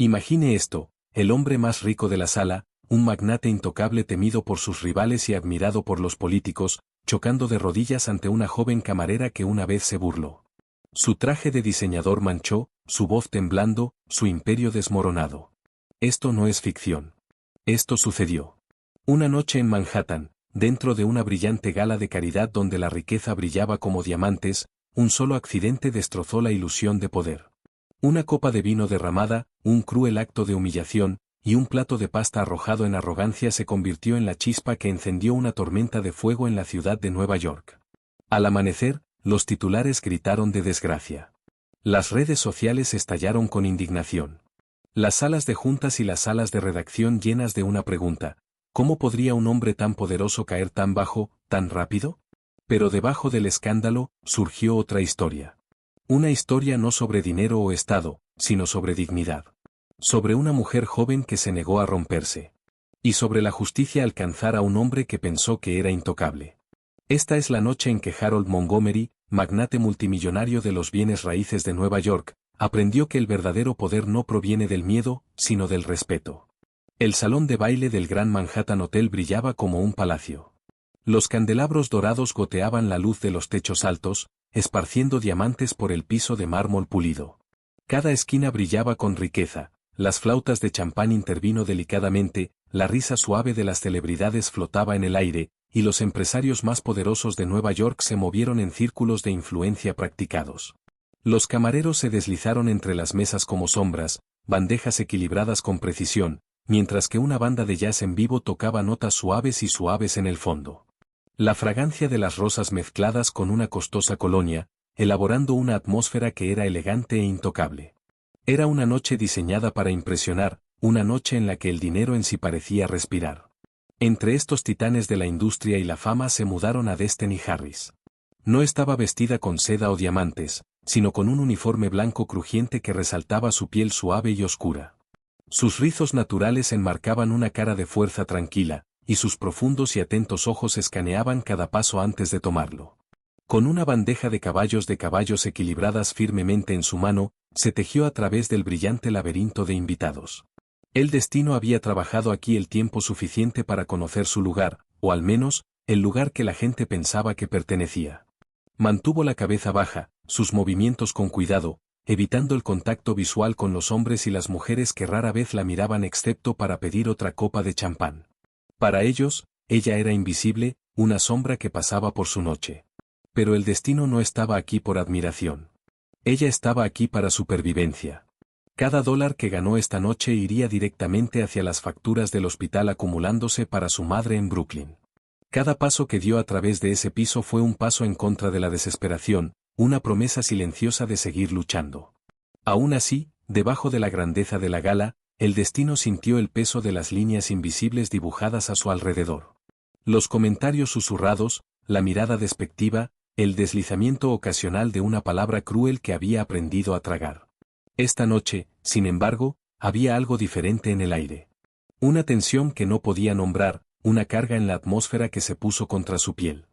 Imagine esto, el hombre más rico de la sala, un magnate intocable temido por sus rivales y admirado por los políticos, chocando de rodillas ante una joven camarera que una vez se burló. Su traje de diseñador manchó, su voz temblando, su imperio desmoronado. Esto no es ficción. Esto sucedió. Una noche en Manhattan, dentro de una brillante gala de caridad donde la riqueza brillaba como diamantes, un solo accidente destrozó la ilusión de poder. Una copa de vino derramada, un cruel acto de humillación, y un plato de pasta arrojado en arrogancia se convirtió en la chispa que encendió una tormenta de fuego en la ciudad de Nueva York. Al amanecer, los titulares gritaron de desgracia. Las redes sociales estallaron con indignación. Las salas de juntas y las salas de redacción llenas de una pregunta: ¿cómo podría un hombre tan poderoso caer tan bajo, tan rápido? Pero debajo del escándalo, surgió otra historia. Una historia no sobre dinero o estado, sino sobre dignidad. Sobre una mujer joven que se negó a romperse. Y sobre la justicia alcanzar a un hombre que pensó que era intocable. Esta es la noche en que Harold Montgomery, magnate multimillonario de los bienes raíces de Nueva York, aprendió que el verdadero poder no proviene del miedo, sino del respeto. El salón de baile del Gran Manhattan Hotel brillaba como un palacio. Los candelabros dorados goteaban la luz de los techos altos, esparciendo diamantes por el piso de mármol pulido. Cada esquina brillaba con riqueza, las flautas de champán intervino delicadamente, la risa suave de las celebridades flotaba en el aire, y los empresarios más poderosos de Nueva York se movieron en círculos de influencia practicados. Los camareros se deslizaron entre las mesas como sombras, bandejas equilibradas con precisión, mientras que una banda de jazz en vivo tocaba notas suaves y suaves en el fondo. La fragancia de las rosas mezcladas con una costosa colonia, elaborando una atmósfera que era elegante e intocable. Era una noche diseñada para impresionar, una noche en la que el dinero en sí parecía respirar. Entre estos titanes de la industria y la fama se mudaron a Destiny Harris. No estaba vestida con seda o diamantes, sino con un uniforme blanco crujiente que resaltaba su piel suave y oscura. Sus rizos naturales enmarcaban una cara de fuerza tranquila, y sus profundos y atentos ojos escaneaban cada paso antes de tomarlo. Con una bandeja de caballos equilibradas firmemente en su mano, se tejió a través del brillante laberinto de invitados. El destino había trabajado aquí el tiempo suficiente para conocer su lugar, o al menos, el lugar que la gente pensaba que pertenecía. Mantuvo la cabeza baja, sus movimientos con cuidado, evitando el contacto visual con los hombres y las mujeres que rara vez la miraban excepto para pedir otra copa de champán. Para ellos, ella era invisible, una sombra que pasaba por su noche. Pero el destino no estaba aquí por admiración. Ella estaba aquí para supervivencia. Cada dólar que ganó esta noche iría directamente hacia las facturas del hospital acumulándose para su madre en Brooklyn. Cada paso que dio a través de ese piso fue un paso en contra de la desesperación, una promesa silenciosa de seguir luchando. Aún así, debajo de la grandeza de la gala, el destino sintió el peso de las líneas invisibles dibujadas a su alrededor. Los comentarios susurrados, la mirada despectiva, el deslizamiento ocasional de una palabra cruel que había aprendido a tragar. Esta noche, sin embargo, había algo diferente en el aire. Una tensión que no podía nombrar, una carga en la atmósfera que se puso contra su piel.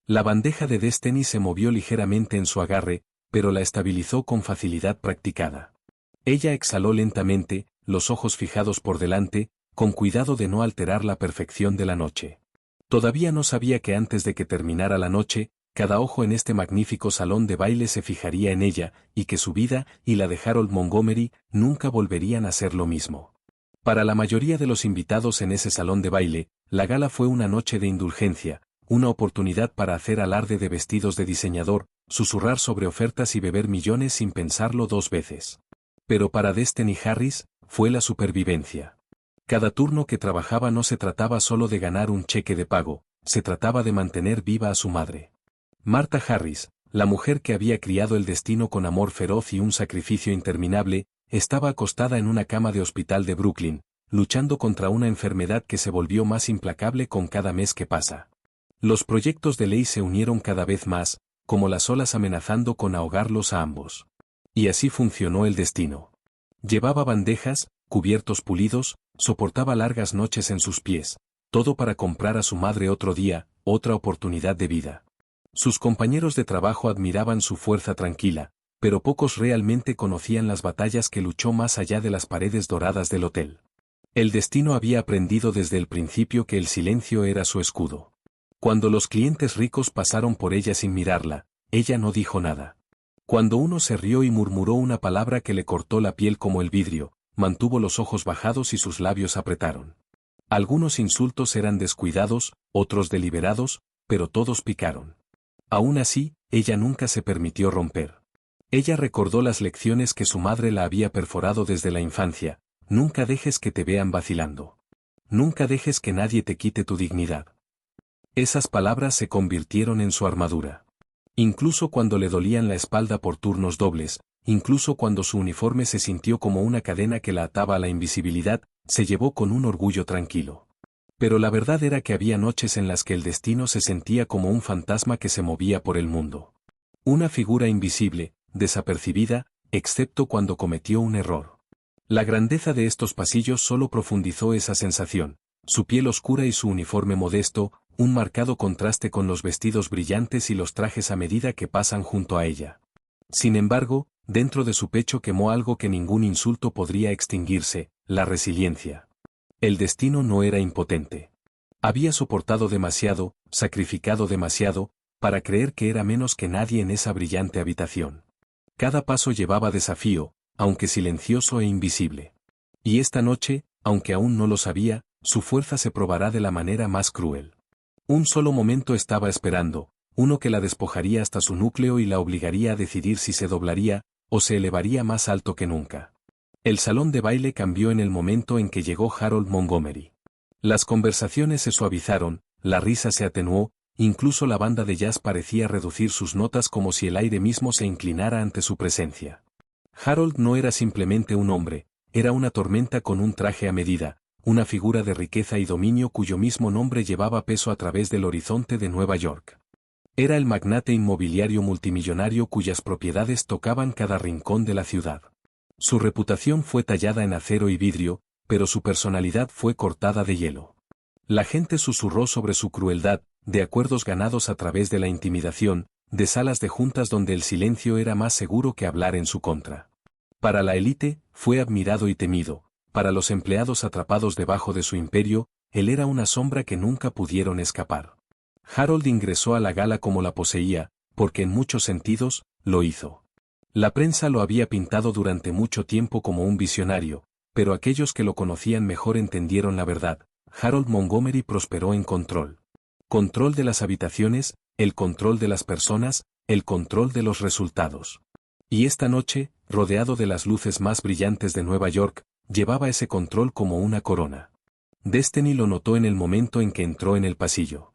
La bandeja de Destiny se movió ligeramente en su agarre, pero la estabilizó con facilidad practicada. Ella exhaló lentamente, los ojos fijados por delante, con cuidado de no alterar la perfección de la noche. Todavía no sabía que antes de que terminara la noche, cada ojo en este magnífico salón de baile se fijaría en ella, y que su vida y la de Harold Montgomery nunca volverían a ser lo mismo. Para la mayoría de los invitados en ese salón de baile, la gala fue una noche de indulgencia, una oportunidad para hacer alarde de vestidos de diseñador, susurrar sobre ofertas y beber millones sin pensarlo dos veces. Pero para Destiny Harris, fue la supervivencia. Cada turno que trabajaba no se trataba solo de ganar un cheque de pago, se trataba de mantener viva a su madre. Martha Harris, la mujer que había criado el destino con amor feroz y un sacrificio interminable, estaba acostada en una cama de hospital de Brooklyn, luchando contra una enfermedad que se volvió más implacable con cada mes que pasa. Los proyectos de ley se unieron cada vez más, como las olas amenazando con ahogarlos a ambos. Y así funcionó el destino. Llevaba bandejas, cubiertos pulidos, soportaba largas noches en sus pies, todo para comprar a su madre otro día, otra oportunidad de vida. Sus compañeros de trabajo admiraban su fuerza tranquila, pero pocos realmente conocían las batallas que luchó más allá de las paredes doradas del hotel. El destino había aprendido desde el principio que el silencio era su escudo. Cuando los clientes ricos pasaron por ella sin mirarla, ella no dijo nada. Cuando uno se rió y murmuró una palabra que le cortó la piel como el vidrio, mantuvo los ojos bajados y sus labios apretaron. Algunos insultos eran descuidados, otros deliberados, pero todos picaron. Aún así, ella nunca se permitió romper. Ella recordó las lecciones que su madre la había perforado desde la infancia: nunca dejes que te vean vacilando. Nunca dejes que nadie te quite tu dignidad. Esas palabras se convirtieron en su armadura. Incluso cuando le dolían la espalda por turnos dobles, incluso cuando su uniforme se sintió como una cadena que la ataba a la invisibilidad, se llevó con un orgullo tranquilo. Pero la verdad era que había noches en las que el destino se sentía como un fantasma que se movía por el mundo. Una figura invisible, desapercibida, excepto cuando cometió un error. La grandeza de estos pasillos solo profundizó esa sensación: su piel oscura y su uniforme modesto, un marcado contraste con los vestidos brillantes y los trajes a medida que pasan junto a ella. Sin embargo, dentro de su pecho quemó algo que ningún insulto podría extinguirse: la resiliencia. El destino no era impotente. Había soportado demasiado, sacrificado demasiado, para creer que era menos que nadie en esa brillante habitación. Cada paso llevaba desafío, aunque silencioso e invisible. Y esta noche, aunque aún no lo sabía, su fuerza se probará de la manera más cruel. Un solo momento estaba esperando, uno que la despojaría hasta su núcleo y la obligaría a decidir si se doblaría, o se elevaría más alto que nunca. El salón de baile cambió en el momento en que llegó Harold Montgomery. Las conversaciones se suavizaron, la risa se atenuó, incluso la banda de jazz parecía reducir sus notas como si el aire mismo se inclinara ante su presencia. Harold no era simplemente un hombre, era una tormenta con un traje a medida, una figura de riqueza y dominio cuyo mismo nombre llevaba peso a través del horizonte de Nueva York. Era el magnate inmobiliario multimillonario cuyas propiedades tocaban cada rincón de la ciudad. Su reputación fue tallada en acero y vidrio, pero su personalidad fue cortada de hielo. La gente susurró sobre su crueldad, de acuerdos ganados a través de la intimidación, de salas de juntas donde el silencio era más seguro que hablar en su contra. Para la élite, fue admirado y temido; para los empleados atrapados debajo de su imperio, él era una sombra que nunca pudieron escapar. Harold ingresó a la gala como la poseía, porque en muchos sentidos, lo hizo. La prensa lo había pintado durante mucho tiempo como un visionario, pero aquellos que lo conocían mejor entendieron la verdad: Harold Montgomery prosperó en control. Control de las habitaciones, el control de las personas, el control de los resultados. Y esta noche, rodeado de las luces más brillantes de Nueva York, llevaba ese control como una corona. Destiny lo notó en el momento en que entró en el pasillo.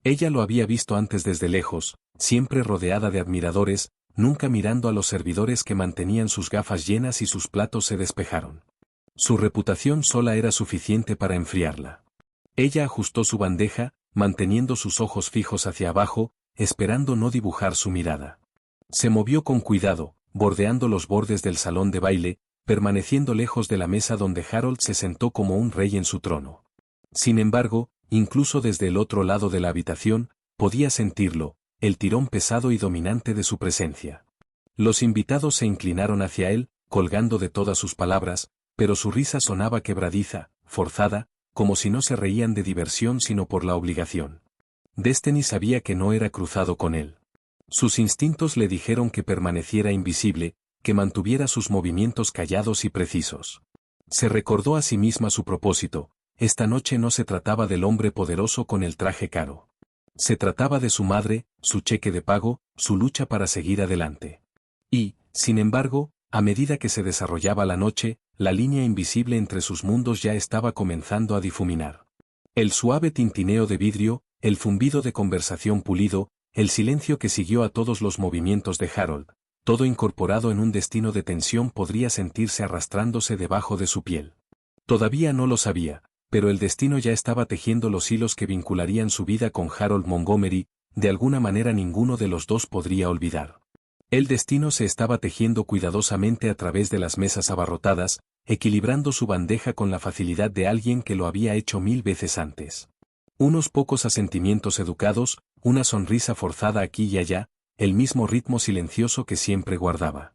Ella lo había visto antes desde lejos, siempre rodeada de admiradores, nunca mirando a los servidores que mantenían sus gafas llenas y sus platos se despejaron. Su reputación sola era suficiente para enfriarla. Ella ajustó su bandeja, manteniendo sus ojos fijos hacia abajo, esperando no dibujar su mirada. Se movió con cuidado, bordeando los bordes del salón de baile, permaneciendo lejos de la mesa donde Harold se sentó como un rey en su trono. Sin embargo, incluso desde el otro lado de la habitación, podía sentirlo, el tirón pesado y dominante de su presencia. Los invitados se inclinaron hacia él, colgando de todas sus palabras, pero su risa sonaba quebradiza, forzada, como si no se reían de diversión sino por la obligación. Destiny sabía que no era cruzado con él. Sus instintos le dijeron que permaneciera invisible, que mantuviera sus movimientos callados y precisos. Se recordó a sí misma su propósito: esta noche no se trataba del hombre poderoso con el traje caro. Se trataba de su madre, su cheque de pago, su lucha para seguir adelante. Y, sin embargo, a medida que se desarrollaba la noche, la línea invisible entre sus mundos ya estaba comenzando a difuminar. El suave tintineo de vidrio, el zumbido de conversación pulido, el silencio que siguió a todos los movimientos de Harold, todo incorporado en un destino de tensión podría sentirse arrastrándose debajo de su piel. Todavía no lo sabía, pero el destino ya estaba tejiendo los hilos que vincularían su vida con Harold Montgomery, de alguna manera ninguno de los dos podría olvidar. El destino se estaba tejiendo cuidadosamente a través de las mesas abarrotadas, equilibrando su bandeja con la facilidad de alguien que lo había hecho 1000 veces antes. Unos pocos asentimientos educados, una sonrisa forzada aquí y allá, el mismo ritmo silencioso que siempre guardaba.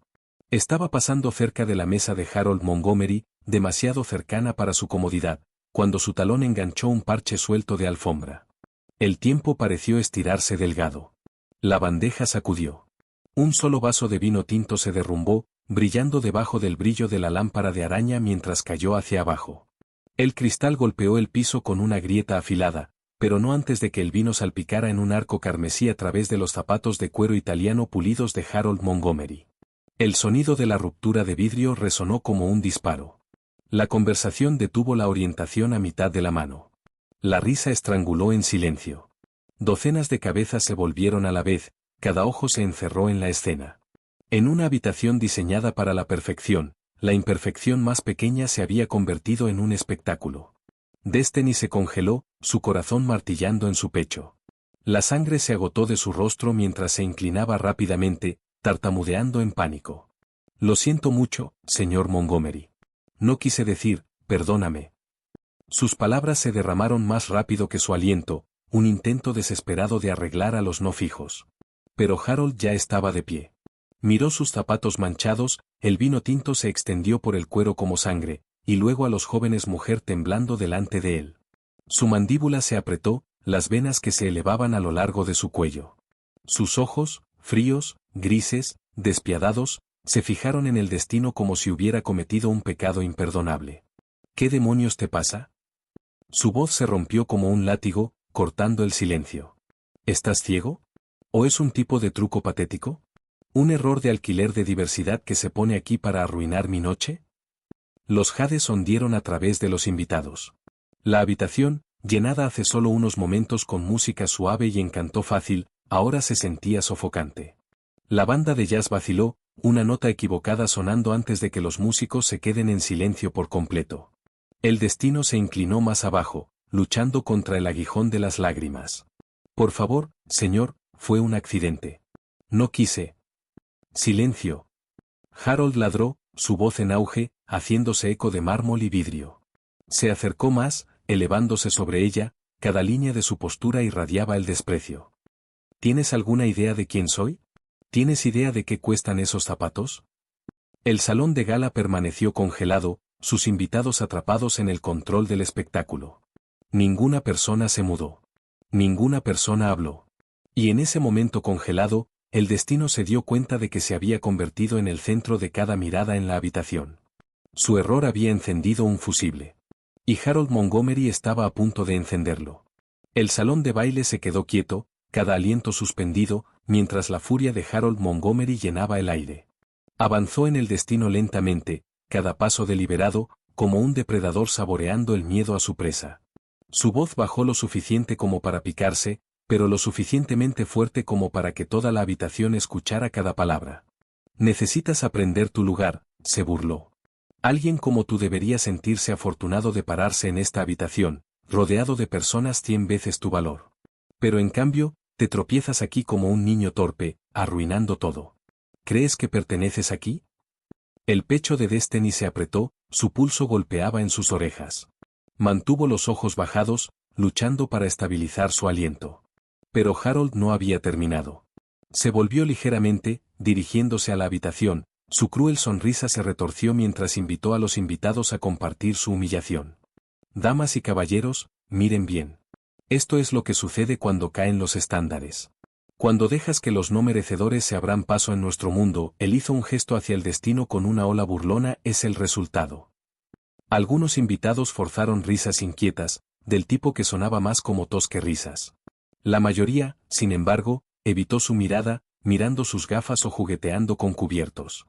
Estaba pasando cerca de la mesa de Harold Montgomery, demasiado cercana para su comodidad, cuando su talón enganchó un parche suelto de alfombra. El tiempo pareció estirarse delgado. La bandeja sacudió. Un solo vaso de vino tinto se derrumbó, brillando debajo del brillo de la lámpara de araña mientras cayó hacia abajo. El cristal golpeó el piso con una grieta afilada, pero no antes de que el vino salpicara en un arco carmesí a través de los zapatos de cuero italiano pulidos de Harold Montgomery. El sonido de la ruptura de vidrio resonó como un disparo. La conversación detuvo la orientación a mitad de la mano. La risa estranguló en silencio. Docenas de cabezas se volvieron a la vez, cada ojo se encerró en la escena. En una habitación diseñada para la perfección, la imperfección más pequeña se había convertido en un espectáculo. Destiny se congeló, su corazón martillando en su pecho. La sangre se agotó de su rostro mientras se inclinaba rápidamente, tartamudeando en pánico. Lo siento mucho, señor Montgomery. No quise decir, perdóname. Sus palabras se derramaron más rápido que su aliento, un intento desesperado de arreglar a los no fijos. Pero Harold ya estaba de pie. Miró sus zapatos manchados, el vino tinto se extendió por el cuero como sangre, y luego a los jóvenes mujer temblando delante de él. Su mandíbula se apretó, las venas que se elevaban a lo largo de su cuello. Sus ojos, fríos, grises, despiadados, se fijaron en el destino como si hubiera cometido un pecado imperdonable. ¿Qué demonios te pasa? Su voz se rompió como un látigo, cortando el silencio. ¿Estás ciego? ¿O es un tipo de truco patético? ¿Un error de alquiler de diversidad que se pone aquí para arruinar mi noche? Los jades ondieron a través de los invitados. La habitación, llenada hace solo unos momentos con música suave y encanto fácil, ahora se sentía sofocante. La banda de jazz vaciló, una nota equivocada sonando antes de que los músicos se queden en silencio por completo. El destino se inclinó más abajo, luchando contra el aguijón de las lágrimas. Por favor, señor, fue un accidente. No quise. Silencio. Harold ladró, su voz en auge, haciéndose eco de mármol y vidrio. Se acercó más, elevándose sobre ella, cada línea de su postura irradiaba el desprecio. ¿Tienes alguna idea de quién soy? ¿Tienes idea de qué cuestan esos zapatos? El salón de gala permaneció congelado, sus invitados atrapados en el control del espectáculo. Ninguna persona se mudó. Ninguna persona habló. Y en ese momento congelado, el destino se dio cuenta de que se había convertido en el centro de cada mirada en la habitación. Su error había encendido un fusible. Y Harold Montgomery estaba a punto de encenderlo. El salón de baile se quedó quieto, cada aliento suspendido, mientras la furia de Harold Montgomery llenaba el aire. Avanzó en el destino lentamente, cada paso deliberado, como un depredador saboreando el miedo a su presa. Su voz bajó lo suficiente como para picarse, pero lo suficientemente fuerte como para que toda la habitación escuchara cada palabra. Necesitas aprender tu lugar, se burló. Alguien como tú debería sentirse afortunado de pararse en esta habitación, rodeado de personas 100 veces tu valor. Pero en cambio, te tropiezas aquí como un niño torpe, arruinando todo. ¿Crees que perteneces aquí? El pecho de Destiny se apretó, su pulso golpeaba en sus orejas. Mantuvo los ojos bajados, luchando para estabilizar su aliento. Pero Harold no había terminado. Se volvió ligeramente, dirigiéndose a la habitación, su cruel sonrisa se retorció mientras invitó a los invitados a compartir su humillación. Damas y caballeros, miren bien. Esto es lo que sucede cuando caen los estándares. Cuando dejas que los no merecedores se abran paso en nuestro mundo, él hizo un gesto hacia el destino con una ola burlona, es el resultado. Algunos invitados forzaron risas inquietas, del tipo que sonaba más como tos que risas. La mayoría, sin embargo, evitó su mirada, mirando sus gafas o jugueteando con cubiertos.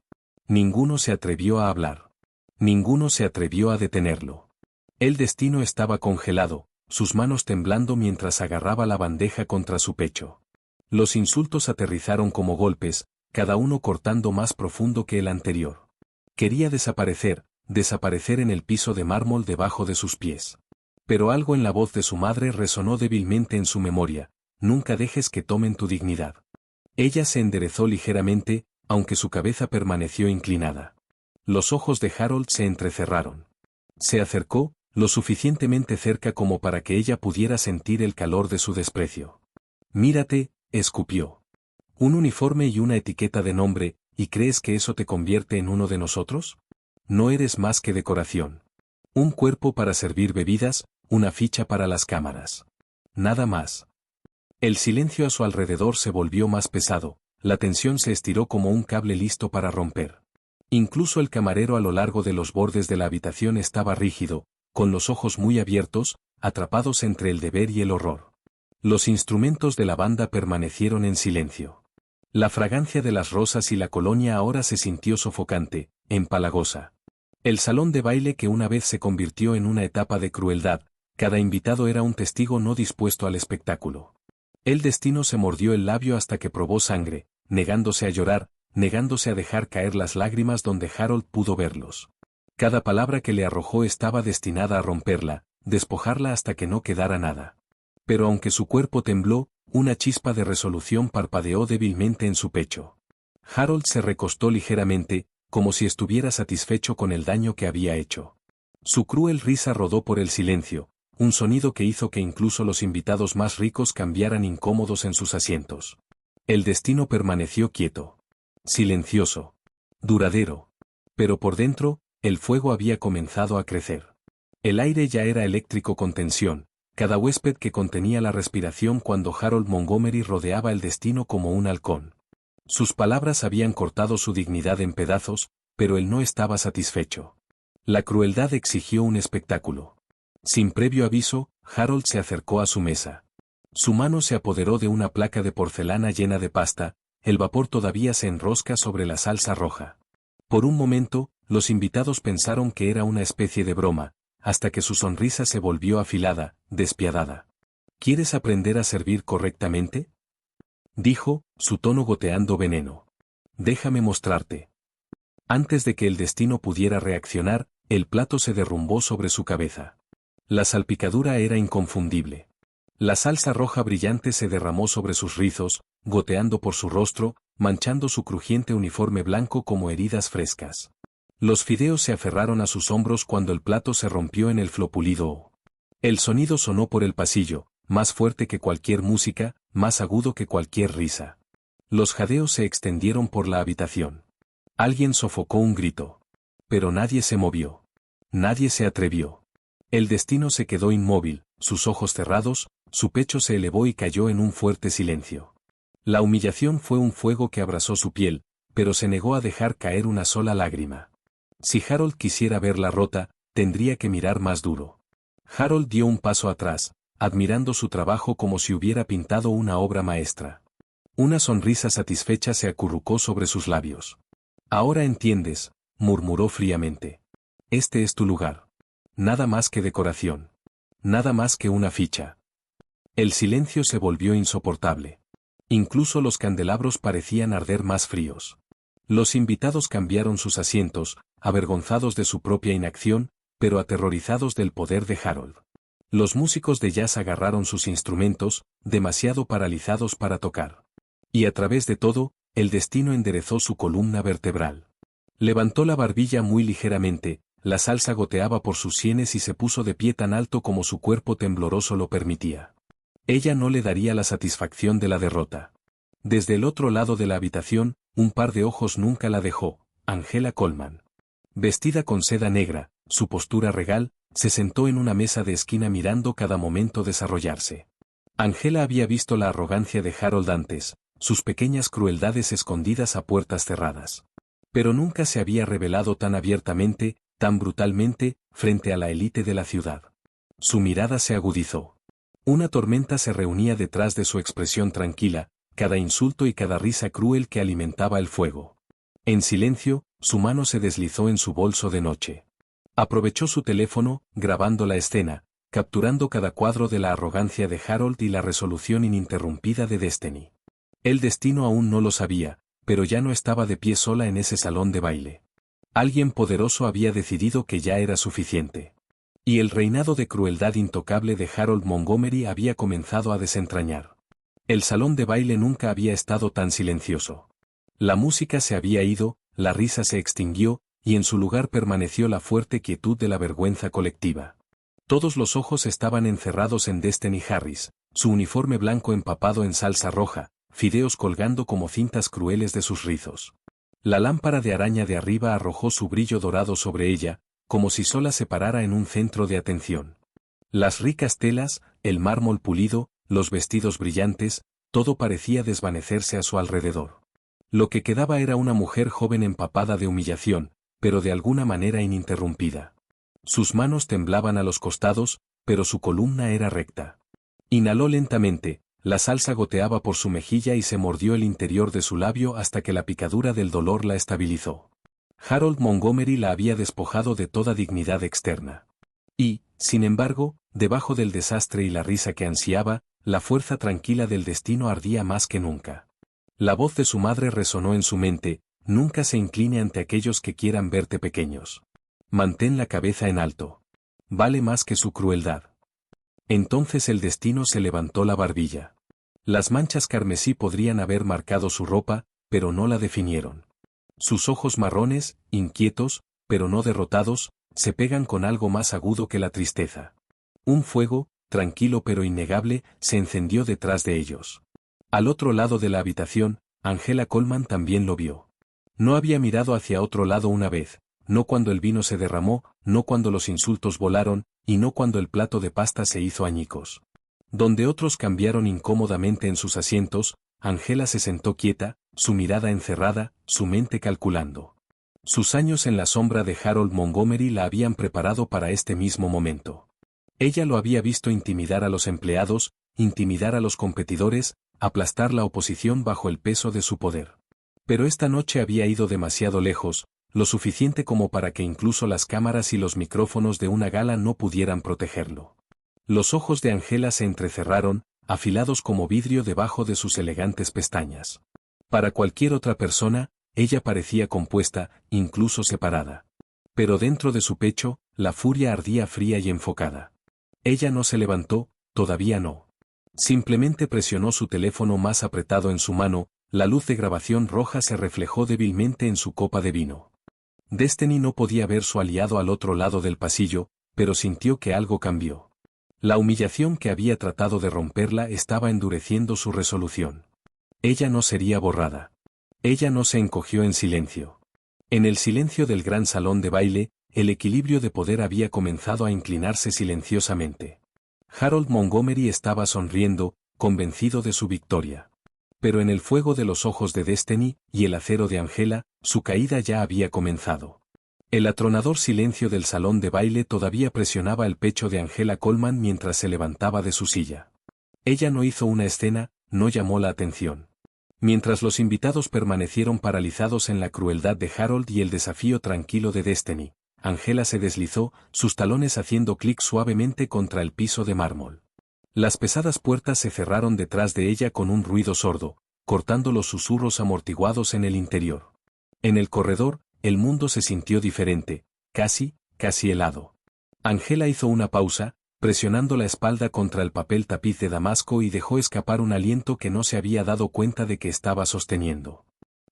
Ninguno se atrevió a hablar. Ninguno se atrevió a detenerlo. El destino estaba congelado, sus manos temblando mientras agarraba la bandeja contra su pecho. Los insultos aterrizaron como golpes, cada uno cortando más profundo que el anterior. Quería desaparecer en el piso de mármol debajo de sus pies. Pero algo en la voz de su madre resonó débilmente en su memoria: nunca dejes que tomen tu dignidad. Ella se enderezó ligeramente, aunque su cabeza permaneció inclinada. Los ojos de Harold se entrecerraron. Se acercó, lo suficientemente cerca como para que ella pudiera sentir el calor de su desprecio. Mírate, escupió. Un uniforme y una etiqueta de nombre, ¿y crees que eso te convierte en uno de nosotros? No eres más que decoración. Un cuerpo para servir bebidas, una ficha para las cámaras. Nada más. El silencio a su alrededor se volvió más pesado, la tensión se estiró como un cable listo para romper. Incluso el camarero a lo largo de los bordes de la habitación estaba rígido, con los ojos muy abiertos, atrapados entre el deber y el horror. Los instrumentos de la banda permanecieron en silencio. La fragancia de las rosas y la colonia ahora se sintió sofocante, empalagosa. El salón de baile que una vez se convirtió en una etapa de crueldad, cada invitado era un testigo no dispuesto al espectáculo. El destino se mordió el labio hasta que probó sangre, negándose a llorar, negándose a dejar caer las lágrimas donde Harold pudo verlos. Cada palabra que le arrojó estaba destinada a romperla, despojarla hasta que no quedara nada. Pero aunque su cuerpo tembló, una chispa de resolución parpadeó débilmente en su pecho. Harold se recostó ligeramente, como si estuviera satisfecho con el daño que había hecho. Su cruel risa rodó por el silencio, un sonido que hizo que incluso los invitados más ricos cambiaran incómodos en sus asientos. El destino permaneció quieto. Silencioso. Duradero. Pero por dentro, el fuego había comenzado a crecer. El aire ya era eléctrico con tensión, cada huésped que contenía la respiración cuando Harold Montgomery rodeaba el destino como un halcón. Sus palabras habían cortado su dignidad en pedazos, pero él no estaba satisfecho. La crueldad exigió un espectáculo. Sin previo aviso, Harold se acercó a su mesa. Su mano se apoderó de una placa de porcelana llena de pasta, el vapor todavía se enrosca sobre la salsa roja. Por un momento, los invitados pensaron que era una especie de broma, hasta que su sonrisa se volvió afilada, despiadada. ¿Quieres aprender a servir correctamente?, dijo, su tono goteando veneno. Déjame mostrarte. Antes de que el destino pudiera reaccionar, el plato se derrumbó sobre su cabeza. La salpicadura era inconfundible. La salsa roja brillante se derramó sobre sus rizos, goteando por su rostro, manchando su crujiente uniforme blanco como heridas frescas. Los fideos se aferraron a sus hombros cuando el plato se rompió en el flopulido. El sonido sonó por el pasillo, más fuerte que cualquier música, más agudo que cualquier risa. Los jadeos se extendieron por la habitación. Alguien sofocó un grito. Pero nadie se movió. Nadie se atrevió. El destino se quedó inmóvil, sus ojos cerrados, su pecho se elevó y cayó en un fuerte silencio. La humillación fue un fuego que abrasó su piel, pero se negó a dejar caer una sola lágrima. Si Harold quisiera verla rota, tendría que mirar más duro. Harold dio un paso atrás, admirando su trabajo como si hubiera pintado una obra maestra. Una sonrisa satisfecha se acurrucó sobre sus labios. Ahora entiendes, murmuró fríamente. Este es tu lugar. Nada más que decoración. Nada más que una ficha. El silencio se volvió insoportable. Incluso los candelabros parecían arder más fríos. Los invitados cambiaron sus asientos, avergonzados de su propia inacción, pero aterrorizados del poder de Harold. Los músicos de jazz agarraron sus instrumentos, demasiado paralizados para tocar. Y a través de todo, el destino enderezó su columna vertebral. Levantó la barbilla muy ligeramente, la salsa goteaba por sus sienes y se puso de pie tan alto como su cuerpo tembloroso lo permitía. Ella no le daría la satisfacción de la derrota. Desde el otro lado de la habitación, un par de ojos nunca la dejó, Angela Coleman. Vestida con seda negra, su postura regal, se sentó en una mesa de esquina mirando cada momento desarrollarse. Angela había visto la arrogancia de Harold antes, sus pequeñas crueldades escondidas a puertas cerradas. Pero nunca se había revelado tan abiertamente, tan brutalmente, frente a la élite de la ciudad. Su mirada se agudizó. Una tormenta se reunía detrás de su expresión tranquila, cada insulto y cada risa cruel que alimentaba el fuego. En silencio, su mano se deslizó en su bolso de noche. Aprovechó su teléfono, grabando la escena, capturando cada cuadro de la arrogancia de Harold y la resolución ininterrumpida de Destiny. El destino aún no lo sabía, pero ya no estaba de pie sola en ese salón de baile. Alguien poderoso había decidido que ya era suficiente. Y el reinado de crueldad intocable de Harold Montgomery había comenzado a desentrañar. El salón de baile nunca había estado tan silencioso. La música se había ido, la risa se extinguió, y en su lugar permaneció la fuerte quietud de la vergüenza colectiva. Todos los ojos estaban encerrados en Destiny Harris, su uniforme blanco empapado en salsa roja, fideos colgando como cintas crueles de sus rizos. La lámpara de araña de arriba arrojó su brillo dorado sobre ella, como si sola se parara en un centro de atención. Las ricas telas, el mármol pulido, los vestidos brillantes, todo parecía desvanecerse a su alrededor. Lo que quedaba era una mujer joven empapada de humillación, pero de alguna manera ininterrumpida. Sus manos temblaban a los costados, pero su columna era recta. Inhaló lentamente, la salsa goteaba por su mejilla y se mordió el interior de su labio hasta que la picadura del dolor la estabilizó. Harold Montgomery la había despojado de toda dignidad externa. Y, sin embargo, debajo del desastre y la risa que ansiaba, la fuerza tranquila del destino ardía más que nunca. La voz de su madre resonó en su mente: nunca se incline ante aquellos que quieran verte pequeños. Mantén la cabeza en alto. Vale más que su crueldad. Entonces el destino se levantó la barbilla. Las manchas carmesí podrían haber marcado su ropa, pero no la definieron. Sus ojos marrones, inquietos, pero no derrotados, se pegan con algo más agudo que la tristeza. Un fuego, tranquilo pero innegable, se encendió detrás de ellos. Al otro lado de la habitación, Angela Coleman también lo vio. No había mirado hacia otro lado una vez, no cuando el vino se derramó, no cuando los insultos volaron, y no cuando el plato de pasta se hizo añicos. Donde otros cambiaron incómodamente en sus asientos, Angela se sentó quieta, su mirada encerrada, su mente calculando. Sus años en la sombra de Harold Montgomery la habían preparado para este mismo momento. Ella lo había visto intimidar a los empleados, intimidar a los competidores, aplastar la oposición bajo el peso de su poder. Pero esta noche había ido demasiado lejos, lo suficiente como para que incluso las cámaras y los micrófonos de una gala no pudieran protegerlo. Los ojos de Angela se entrecerraron, afilados como vidrio debajo de sus elegantes pestañas. Para cualquier otra persona, ella parecía compuesta, incluso separada. Pero dentro de su pecho, la furia ardía fría y enfocada. Ella no se levantó, todavía no. Simplemente presionó su teléfono más apretado en su mano, la luz de grabación roja se reflejó débilmente en su copa de vino. Destiny no podía ver su aliado al otro lado del pasillo, pero sintió que algo cambió. La humillación que había tratado de romperla estaba endureciendo su resolución. Ella no sería borrada. Ella no se encogió en silencio. En el silencio del gran salón de baile, el equilibrio de poder había comenzado a inclinarse silenciosamente. Harold Montgomery estaba sonriendo, convencido de su victoria. Pero en el fuego de los ojos de Destiny y el acero de Angela, su caída ya había comenzado. El atronador silencio del salón de baile todavía presionaba el pecho de Angela Coleman mientras se levantaba de su silla. Ella no hizo una escena, no llamó la atención. Mientras los invitados permanecieron paralizados en la crueldad de Harold y el desafío tranquilo de Destiny, Angela se deslizó, sus talones haciendo clic suavemente contra el piso de mármol. Las pesadas puertas se cerraron detrás de ella con un ruido sordo, cortando los susurros amortiguados en el interior. En el corredor, el mundo se sintió diferente, casi helado. Angela hizo una pausa, presionando la espalda contra el papel tapiz de damasco y dejó escapar un aliento que no se había dado cuenta de que estaba sosteniendo.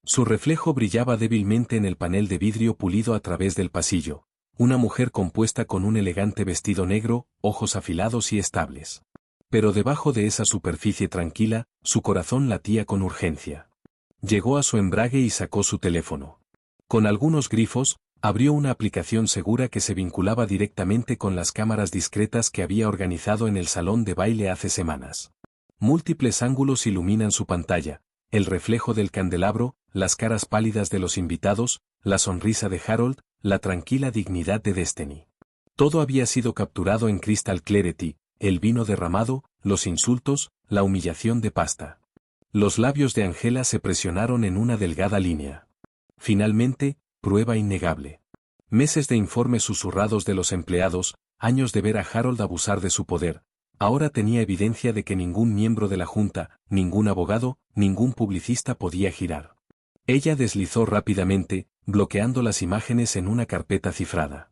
Su reflejo brillaba débilmente en el panel de vidrio pulido a través del pasillo, una mujer compuesta con un elegante vestido negro, ojos afilados y estables. Pero debajo de esa superficie tranquila, su corazón latía con urgencia. Llegó a su embrague y sacó su teléfono. Con algunos grifos, abrió una aplicación segura que se vinculaba directamente con las cámaras discretas que había organizado en el salón de baile hace semanas. Múltiples ángulos iluminan su pantalla, el reflejo del candelabro, las caras pálidas de los invitados, la sonrisa de Harold, la tranquila dignidad de Destiny. Todo había sido capturado en Crystal Clarity, el vino derramado, los insultos, la humillación de pasta. Los labios de Angela se presionaron en una delgada línea. Finalmente, prueba innegable. Meses de informes susurrados de los empleados, años de ver a Harold abusar de su poder. Ahora tenía evidencia de que ningún miembro de la junta, ningún abogado, ningún publicista podía girar. Ella deslizó rápidamente, bloqueando las imágenes en una carpeta cifrada.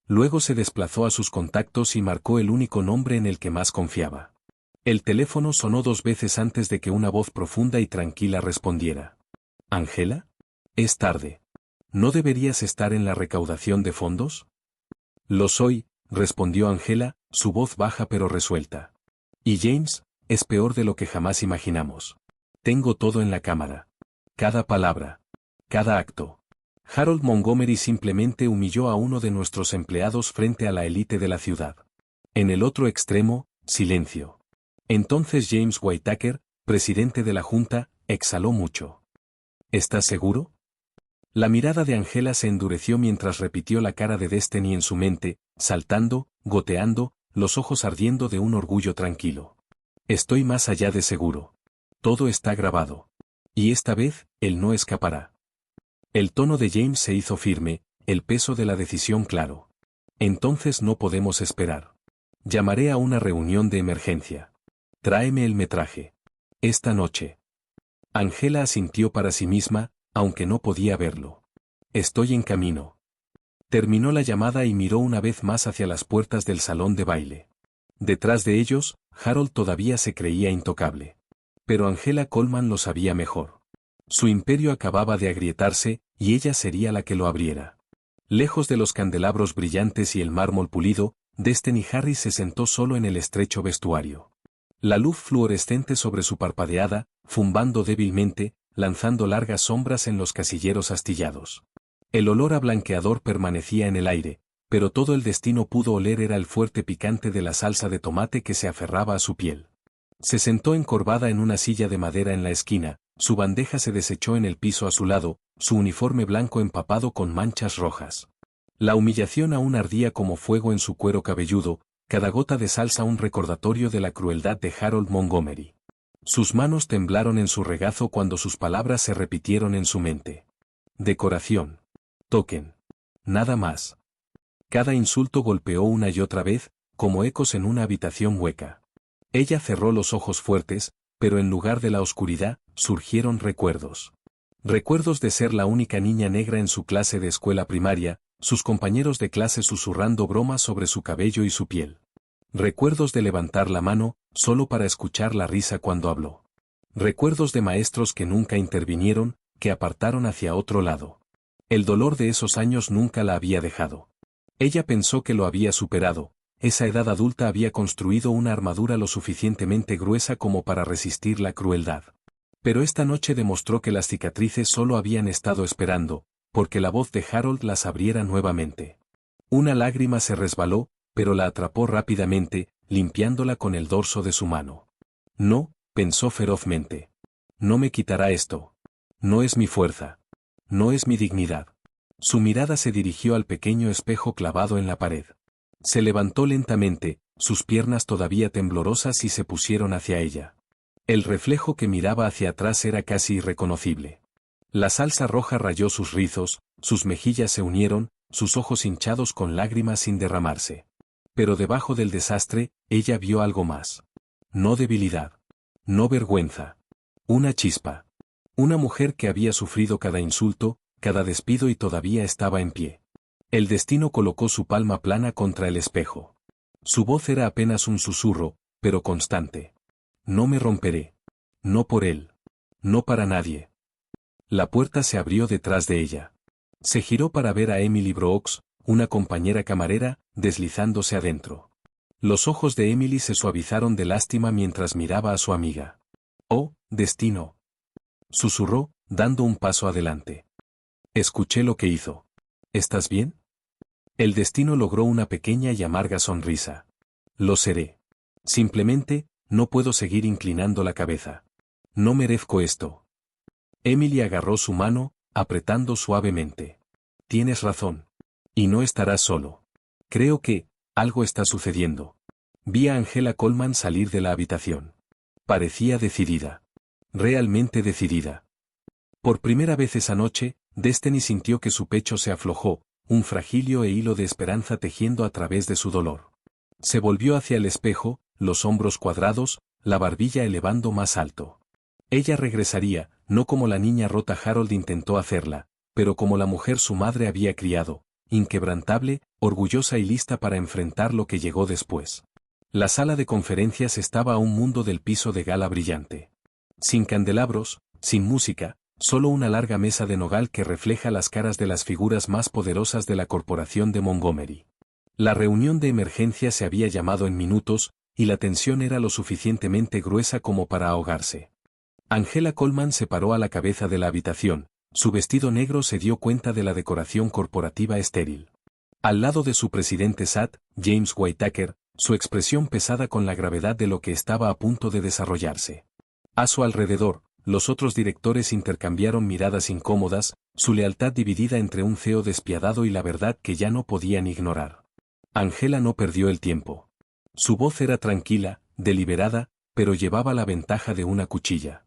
Luego se desplazó a sus contactos y marcó el único nombre en el que más confiaba. El teléfono sonó 2 veces antes de que una voz profunda y tranquila respondiera. ¿Angela? Es tarde. ¿No deberías estar en la recaudación de fondos? Lo soy, respondió Angela, su voz baja pero resuelta. Y James, es peor de lo que jamás imaginamos. Tengo todo en la cámara. Cada palabra. Cada acto. Harold Montgomery simplemente humilló a uno de nuestros empleados frente a la élite de la ciudad. En el otro extremo, silencio. Entonces James Whittaker, presidente de la Junta, exhaló mucho. ¿Estás seguro? La mirada de Angela se endureció mientras repitió la cara de Destiny en su mente, saltando, goteando, los ojos ardiendo de un orgullo tranquilo. Estoy más allá de seguro. Todo está grabado. Y esta vez, él no escapará. El tono de James se hizo firme, el peso de la decisión claro. Entonces no podemos esperar. Llamaré a una reunión de emergencia. Tráeme el metraje. Esta noche. Angela asintió para sí misma, aunque no podía verlo. Estoy en camino. Terminó la llamada y miró una vez más hacia las puertas del salón de baile. Detrás de ellos, Harold todavía se creía intocable. Pero Angela Coleman lo sabía mejor. Su imperio acababa de agrietarse, y ella sería la que lo abriera. Lejos de los candelabros brillantes y el mármol pulido, Destiny Harris se sentó solo en el estrecho vestuario. La luz fluorescente sobre su parpadeada, zumbando débilmente, lanzando largas sombras en los casilleros astillados. El olor a blanqueador permanecía en el aire, pero todo el destino pudo oler era el fuerte picante de la salsa de tomate que se aferraba a su piel. Se sentó encorvada en una silla de madera en la esquina, su bandeja se desechó en el piso a su lado, su uniforme blanco empapado con manchas rojas. La humillación aún ardía como fuego en su cuero cabelludo, cada gota de salsa un recordatorio de la crueldad de Harold Montgomery. Sus manos temblaron en su regazo cuando sus palabras se repitieron en su mente. Decoración. Token. Nada más. Cada insulto golpeó una y otra vez, como ecos en una habitación hueca. Ella cerró los ojos fuertes, pero en lugar de la oscuridad, surgieron recuerdos. Recuerdos de ser la única niña negra en su clase de escuela primaria, sus compañeros de clase susurrando bromas sobre su cabello y su piel. Recuerdos de levantar la mano, solo para escuchar la risa cuando habló. Recuerdos de maestros que nunca intervinieron, que apartaron hacia otro lado. El dolor de esos años nunca la había dejado. Ella pensó que lo había superado, esa edad adulta había construido una armadura lo suficientemente gruesa como para resistir la crueldad. Pero esta noche demostró que las cicatrices solo habían estado esperando, porque la voz de Harold las abriera nuevamente. Una lágrima se resbaló, pero la atrapó rápidamente, limpiándola con el dorso de su mano. No, pensó ferozmente. No me quitará esto. No es mi fuerza. No es mi dignidad. Su mirada se dirigió al pequeño espejo clavado en la pared. Se levantó lentamente, sus piernas todavía temblorosas y se pusieron hacia ella. El reflejo que miraba hacia atrás era casi irreconocible. La salsa roja rayó sus rizos, sus mejillas se unieron, sus ojos hinchados con lágrimas sin derramarse. Pero debajo del desastre, ella vio algo más. No debilidad. No vergüenza. Una chispa. Una mujer que había sufrido cada insulto, cada despido y todavía estaba en pie. El destino colocó su palma plana contra el espejo. Su voz era apenas un susurro, pero constante. No me romperé. No por él. No para nadie. La puerta se abrió detrás de ella. Se giró para ver a Emily Brooks, una compañera camarera, deslizándose adentro. Los ojos de Emily se suavizaron de lástima mientras miraba a su amiga. «Oh, destino», susurró, dando un paso adelante. «Escuché lo que hizo. ¿Estás bien?» El destino logró una pequeña y amarga sonrisa. «Lo seré. Simplemente, no puedo seguir inclinando la cabeza. No merezco esto». Emily agarró su mano, apretando suavemente. «Tienes razón. Y no estarás solo. Creo que, algo está sucediendo». Vi a Angela Coleman salir de la habitación. Parecía decidida. Realmente decidida. Por primera vez esa noche, Destiny sintió que su pecho se aflojó, un fragilio e hilo de esperanza tejiendo a través de su dolor. Se volvió hacia el espejo, los hombros cuadrados, la barbilla elevando más alto. Ella regresaría, no como la niña rota Harold intentó hacerla, pero como la mujer su madre había criado, inquebrantable, orgullosa y lista para enfrentar lo que llegó después. La sala de conferencias estaba a un mundo del piso de gala brillante. Sin candelabros, sin música, solo una larga mesa de nogal que refleja las caras de las figuras más poderosas de la corporación de Montgomery. La reunión de emergencia se había llamado en minutos, y la tensión era lo suficientemente gruesa como para ahogarse. Angela Coleman se paró a la cabeza de la habitación, su vestido negro se dio cuenta de la decoración corporativa estéril. Al lado de su presidente SAT, James Whitaker, su expresión pesada con la gravedad de lo que estaba a punto de desarrollarse. A su alrededor, los otros directores intercambiaron miradas incómodas, su lealtad dividida entre un CEO despiadado y la verdad que ya no podían ignorar. Angela no perdió el tiempo. Su voz era tranquila, deliberada, pero llevaba la ventaja de una cuchilla.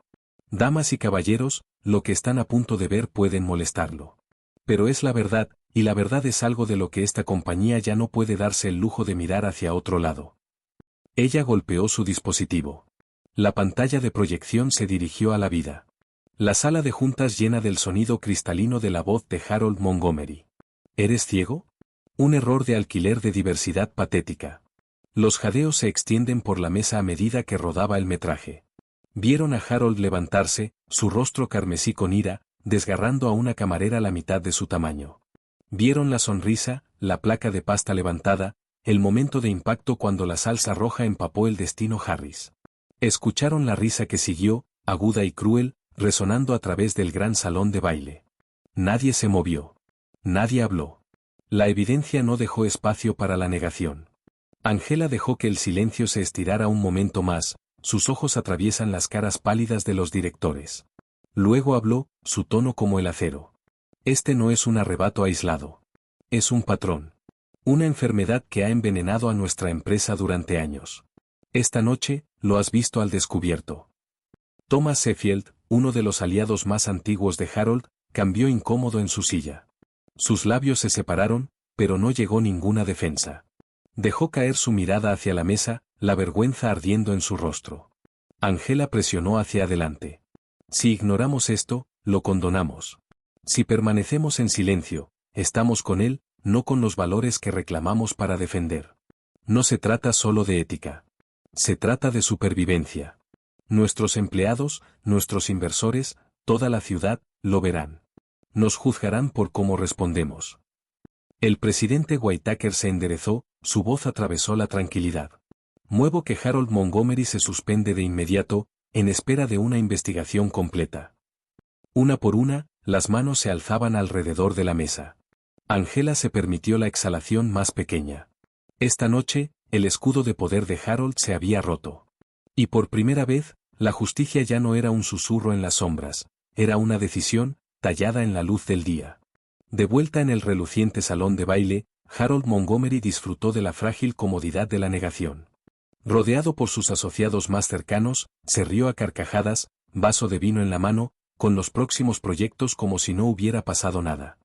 Damas y caballeros, lo que están a punto de ver pueden molestarlo. Pero es la verdad, y la verdad es algo de lo que esta compañía ya no puede darse el lujo de mirar hacia otro lado. Ella golpeó su dispositivo. La pantalla de proyección se dirigió a la vida. La sala de juntas llena del sonido cristalino de la voz de Harold Montgomery. ¿Eres ciego? Un error de alquiler de diversidad patética. Los jadeos se extienden por la mesa a medida que rodaba el metraje. Vieron a Harold levantarse, su rostro carmesí con ira, desgarrando a una camarera la mitad de su tamaño. Vieron la sonrisa, la placa de pasta levantada, el momento de impacto cuando la salsa roja empapó el destino Harris. Escucharon la risa que siguió, aguda y cruel, resonando a través del gran salón de baile. Nadie se movió. Nadie habló. La evidencia no dejó espacio para la negación. Angela dejó que el silencio se estirara un momento más, sus ojos atraviesan las caras pálidas de los directores. Luego habló, su tono como el acero. Este no es un arrebato aislado. Es un patrón. Una enfermedad que ha envenenado a nuestra empresa durante años. Esta noche, lo has visto al descubierto. Thomas Sheffield, uno de los aliados más antiguos de Harold, cambió incómodo en su silla. Sus labios se separaron, pero no llegó ninguna defensa. Dejó caer su mirada hacia la mesa, la vergüenza ardiendo en su rostro. Angela presionó hacia adelante. Si ignoramos esto, lo condonamos. Si permanecemos en silencio, estamos con él, no con los valores que reclamamos para defender. No se trata solo de ética. Se trata de supervivencia. Nuestros empleados, nuestros inversores, toda la ciudad, lo verán. Nos juzgarán por cómo respondemos. El presidente Whitaker se enderezó, su voz atravesó la tranquilidad. Muevo que Harold Montgomery se suspende de inmediato, en espera de una investigación completa. Una por una, las manos se alzaban alrededor de la mesa. Angela se permitió la exhalación más pequeña. Esta noche, el escudo de poder de Harold se había roto. Y por primera vez, la justicia ya no era un susurro en las sombras, era una decisión, tallada en la luz del día. De vuelta en el reluciente salón de baile, Harold Montgomery disfrutó de la frágil comodidad de la negación. Rodeado por sus asociados más cercanos, se rió a carcajadas, vaso de vino en la mano, con los próximos proyectos como si no hubiera pasado nada.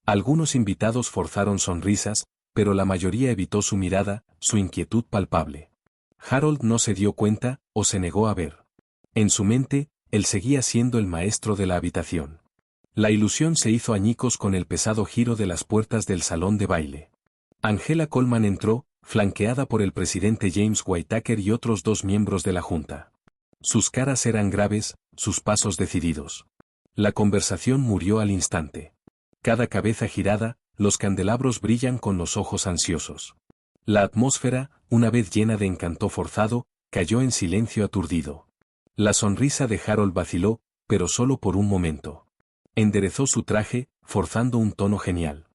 Algunos invitados forzaron sonrisas, pero la mayoría evitó su mirada, su inquietud palpable. Harold no se dio cuenta, o se negó a ver. En su mente, él seguía siendo el maestro de la habitación. La ilusión se hizo añicos con el pesado giro de las puertas del salón de baile. Angela Coleman entró, flanqueada por el presidente James Whitaker y otros dos miembros de la junta. Sus caras eran graves, sus pasos decididos. La conversación murió al instante. Cada cabeza girada, los candelabros brillan con los ojos ansiosos. La atmósfera, una vez llena de encanto forzado, cayó en silencio aturdido. La sonrisa de Harold vaciló, pero solo por un momento. Enderezó su traje, forzando un tono genial.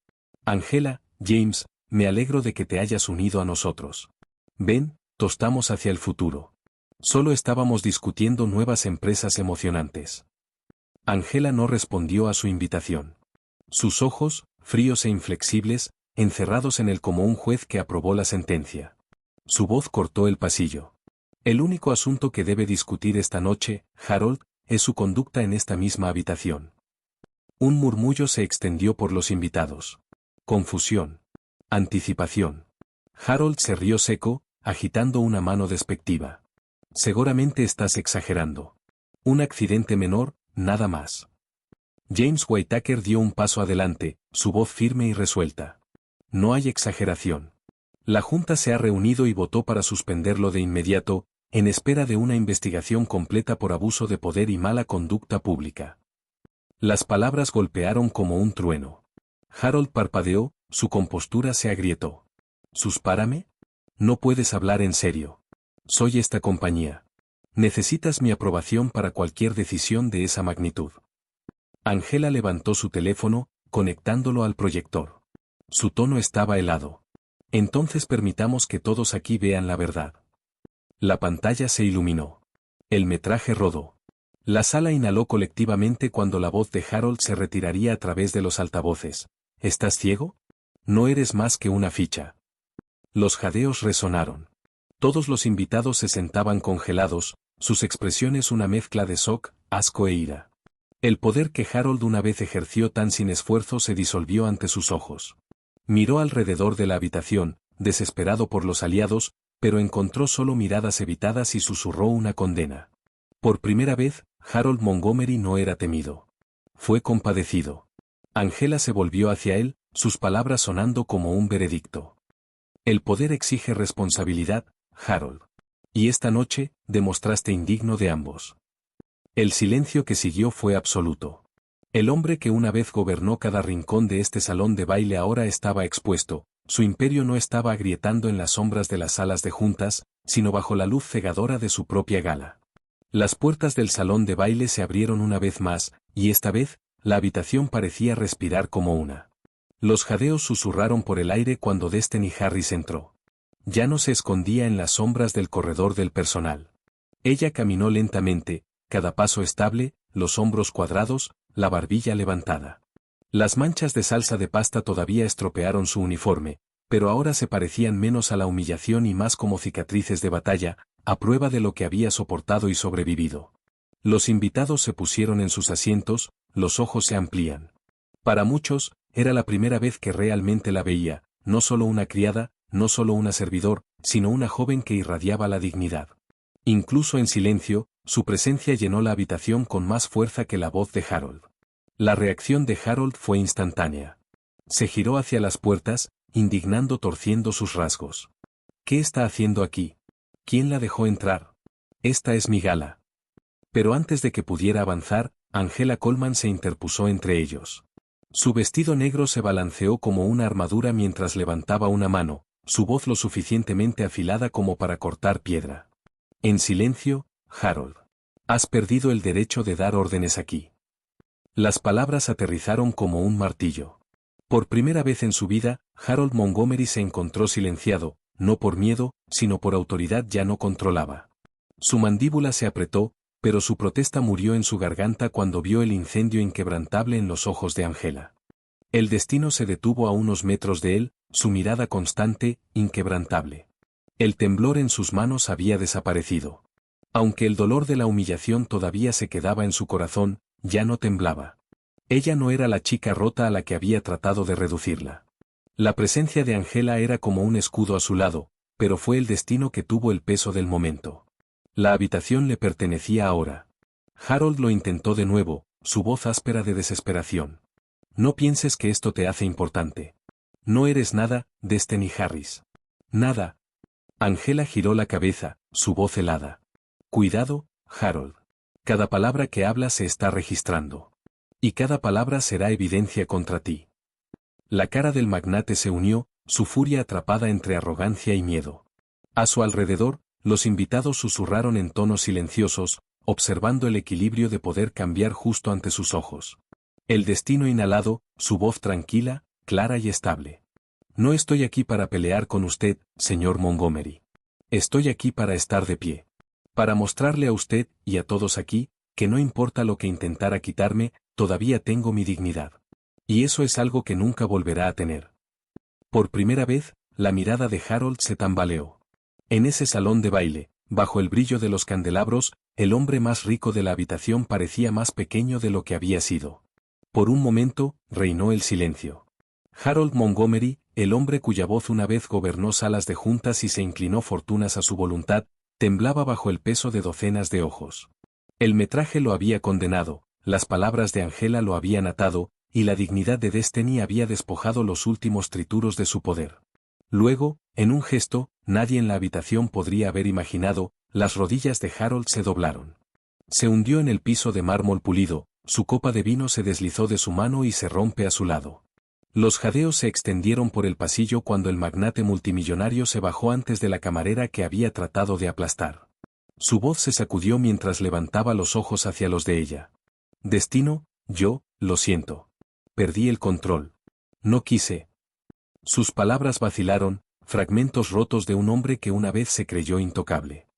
Angela, James, me alegro de que te hayas unido a nosotros. Ven, tostamos hacia el futuro. Solo estábamos discutiendo nuevas empresas emocionantes. Angela no respondió a su invitación. Sus ojos, fríos e inflexibles, encerrados en él como un juez que aprobó la sentencia. Su voz cortó el pasillo. El único asunto que debe discutir esta noche, Harold, es su conducta en esta misma habitación. Un murmullo se extendió por los invitados. Confusión. Anticipación. Harold se rió seco, agitando una mano despectiva. Seguramente estás exagerando. Un accidente menor, nada más. James Whitaker dio un paso adelante, su voz firme y resuelta. No hay exageración. La Junta se ha reunido y votó para suspenderlo de inmediato, en espera de una investigación completa por abuso de poder y mala conducta pública. Las palabras golpearon como un trueno. Harold parpadeó, su compostura se agrietó. ¿Suspárame? No puedes hablar en serio. Soy esta compañía. Necesitas mi aprobación para cualquier decisión de esa magnitud. Angela levantó su teléfono, conectándolo al proyector. Su tono estaba helado. Entonces permitamos que todos aquí vean la verdad. La pantalla se iluminó. El metraje rodó. La sala inhaló colectivamente cuando la voz de Harold se retiraría a través de los altavoces. ¿Estás ciego? No eres más que una ficha. Los jadeos resonaron. Todos los invitados se sentaban congelados, sus expresiones una mezcla de shock, asco e ira. El poder que Harold una vez ejerció tan sin esfuerzo se disolvió ante sus ojos. Miró alrededor de la habitación, desesperado por los aliados, pero encontró solo miradas evitadas y susurró una condena. Por primera vez, Harold Montgomery no era temido. Fue compadecido. Angela se volvió hacia él, sus palabras sonando como un veredicto. El poder exige responsabilidad, Harold. Y esta noche, demostraste indigno de ambos. El silencio que siguió fue absoluto. El hombre que una vez gobernó cada rincón de este salón de baile ahora estaba expuesto, su imperio no estaba agrietando en las sombras de las salas de juntas, sino bajo la luz cegadora de su propia gala. Las puertas del salón de baile se abrieron una vez más, y esta vez, la habitación parecía respirar como una. Los jadeos susurraron por el aire cuando Destiny Harris entró. Ya no se escondía en las sombras del corredor del personal. Ella caminó lentamente, cada paso estable, los hombros cuadrados, la barbilla levantada. Las manchas de salsa de pasta todavía estropearon su uniforme, pero ahora se parecían menos a la humillación y más como cicatrices de batalla, a prueba de lo que había soportado y sobrevivido. Los invitados se pusieron en sus asientos, los ojos se amplían. Para muchos, era la primera vez que realmente la veía, no solo una criada, no solo una servidor, sino una joven que irradiaba la dignidad. Incluso en silencio, su presencia llenó la habitación con más fuerza que la voz de Harold. La reacción de Harold fue instantánea. Se giró hacia las puertas, indignando torciendo sus rasgos. ¿Qué está haciendo aquí? ¿Quién la dejó entrar? Esta es mi gala. Pero antes de que pudiera avanzar, Angela Coleman se interpuso entre ellos. Su vestido negro se balanceó como una armadura mientras levantaba una mano, su voz lo suficientemente afilada como para cortar piedra. En silencio, Harold. Has perdido el derecho de dar órdenes aquí. Las palabras aterrizaron como un martillo. Por primera vez en su vida, Harold Montgomery se encontró silenciado, no por miedo, sino por autoridad ya no controlaba. Su mandíbula se apretó, pero su protesta murió en su garganta cuando vio el incendio inquebrantable en los ojos de Angela. El destino se detuvo a unos metros de él, su mirada constante, inquebrantable. El temblor en sus manos había desaparecido. Aunque el dolor de la humillación todavía se quedaba en su corazón, ya no temblaba. Ella no era la chica rota a la que había tratado de reducirla. La presencia de Angela era como un escudo a su lado, pero fue el destino que tuvo el peso del momento. La habitación le pertenecía ahora. Harold lo intentó de nuevo, su voz áspera de desesperación. No pienses que esto te hace importante. No eres nada, Destiny Harris. Nada. Angela giró la cabeza, su voz helada. Cuidado, Harold. Cada palabra que hablas se está registrando. Y cada palabra será evidencia contra ti. La cara del magnate se unió, su furia atrapada entre arrogancia y miedo. A su alrededor, los invitados susurraron en tonos silenciosos, observando el equilibrio de poder cambiar justo ante sus ojos. El destino inhalado, su voz tranquila, clara y estable. No estoy aquí para pelear con usted, señor Montgomery. Estoy aquí para estar de pie. Para mostrarle a usted, y a todos aquí, que no importa lo que intentara quitarme, todavía tengo mi dignidad. Y eso es algo que nunca volverá a tener. Por primera vez, la mirada de Harold se tambaleó. En ese salón de baile, bajo el brillo de los candelabros, el hombre más rico de la habitación parecía más pequeño de lo que había sido. Por un momento, reinó el silencio. Harold Montgomery, el hombre cuya voz una vez gobernó salas de juntas y se inclinó fortunas a su voluntad, temblaba bajo el peso de docenas de ojos. El metraje lo había condenado, las palabras de Angela lo habían atado, y la dignidad de Destiny había despojado los últimos trituros de su poder. Luego, en un gesto, nadie en la habitación podría haber imaginado, las rodillas de Harold se doblaron. Se hundió en el piso de mármol pulido, su copa de vino se deslizó de su mano y se rompe a su lado. Los jadeos se extendieron por el pasillo cuando el magnate multimillonario se bajó antes de la camarera que había tratado de aplastar. Su voz se sacudió mientras levantaba los ojos hacia los de ella. Destino, yo, lo siento. Perdí el control. No quise. Sus palabras vacilaron, fragmentos rotos de un hombre que una vez se creyó intocable.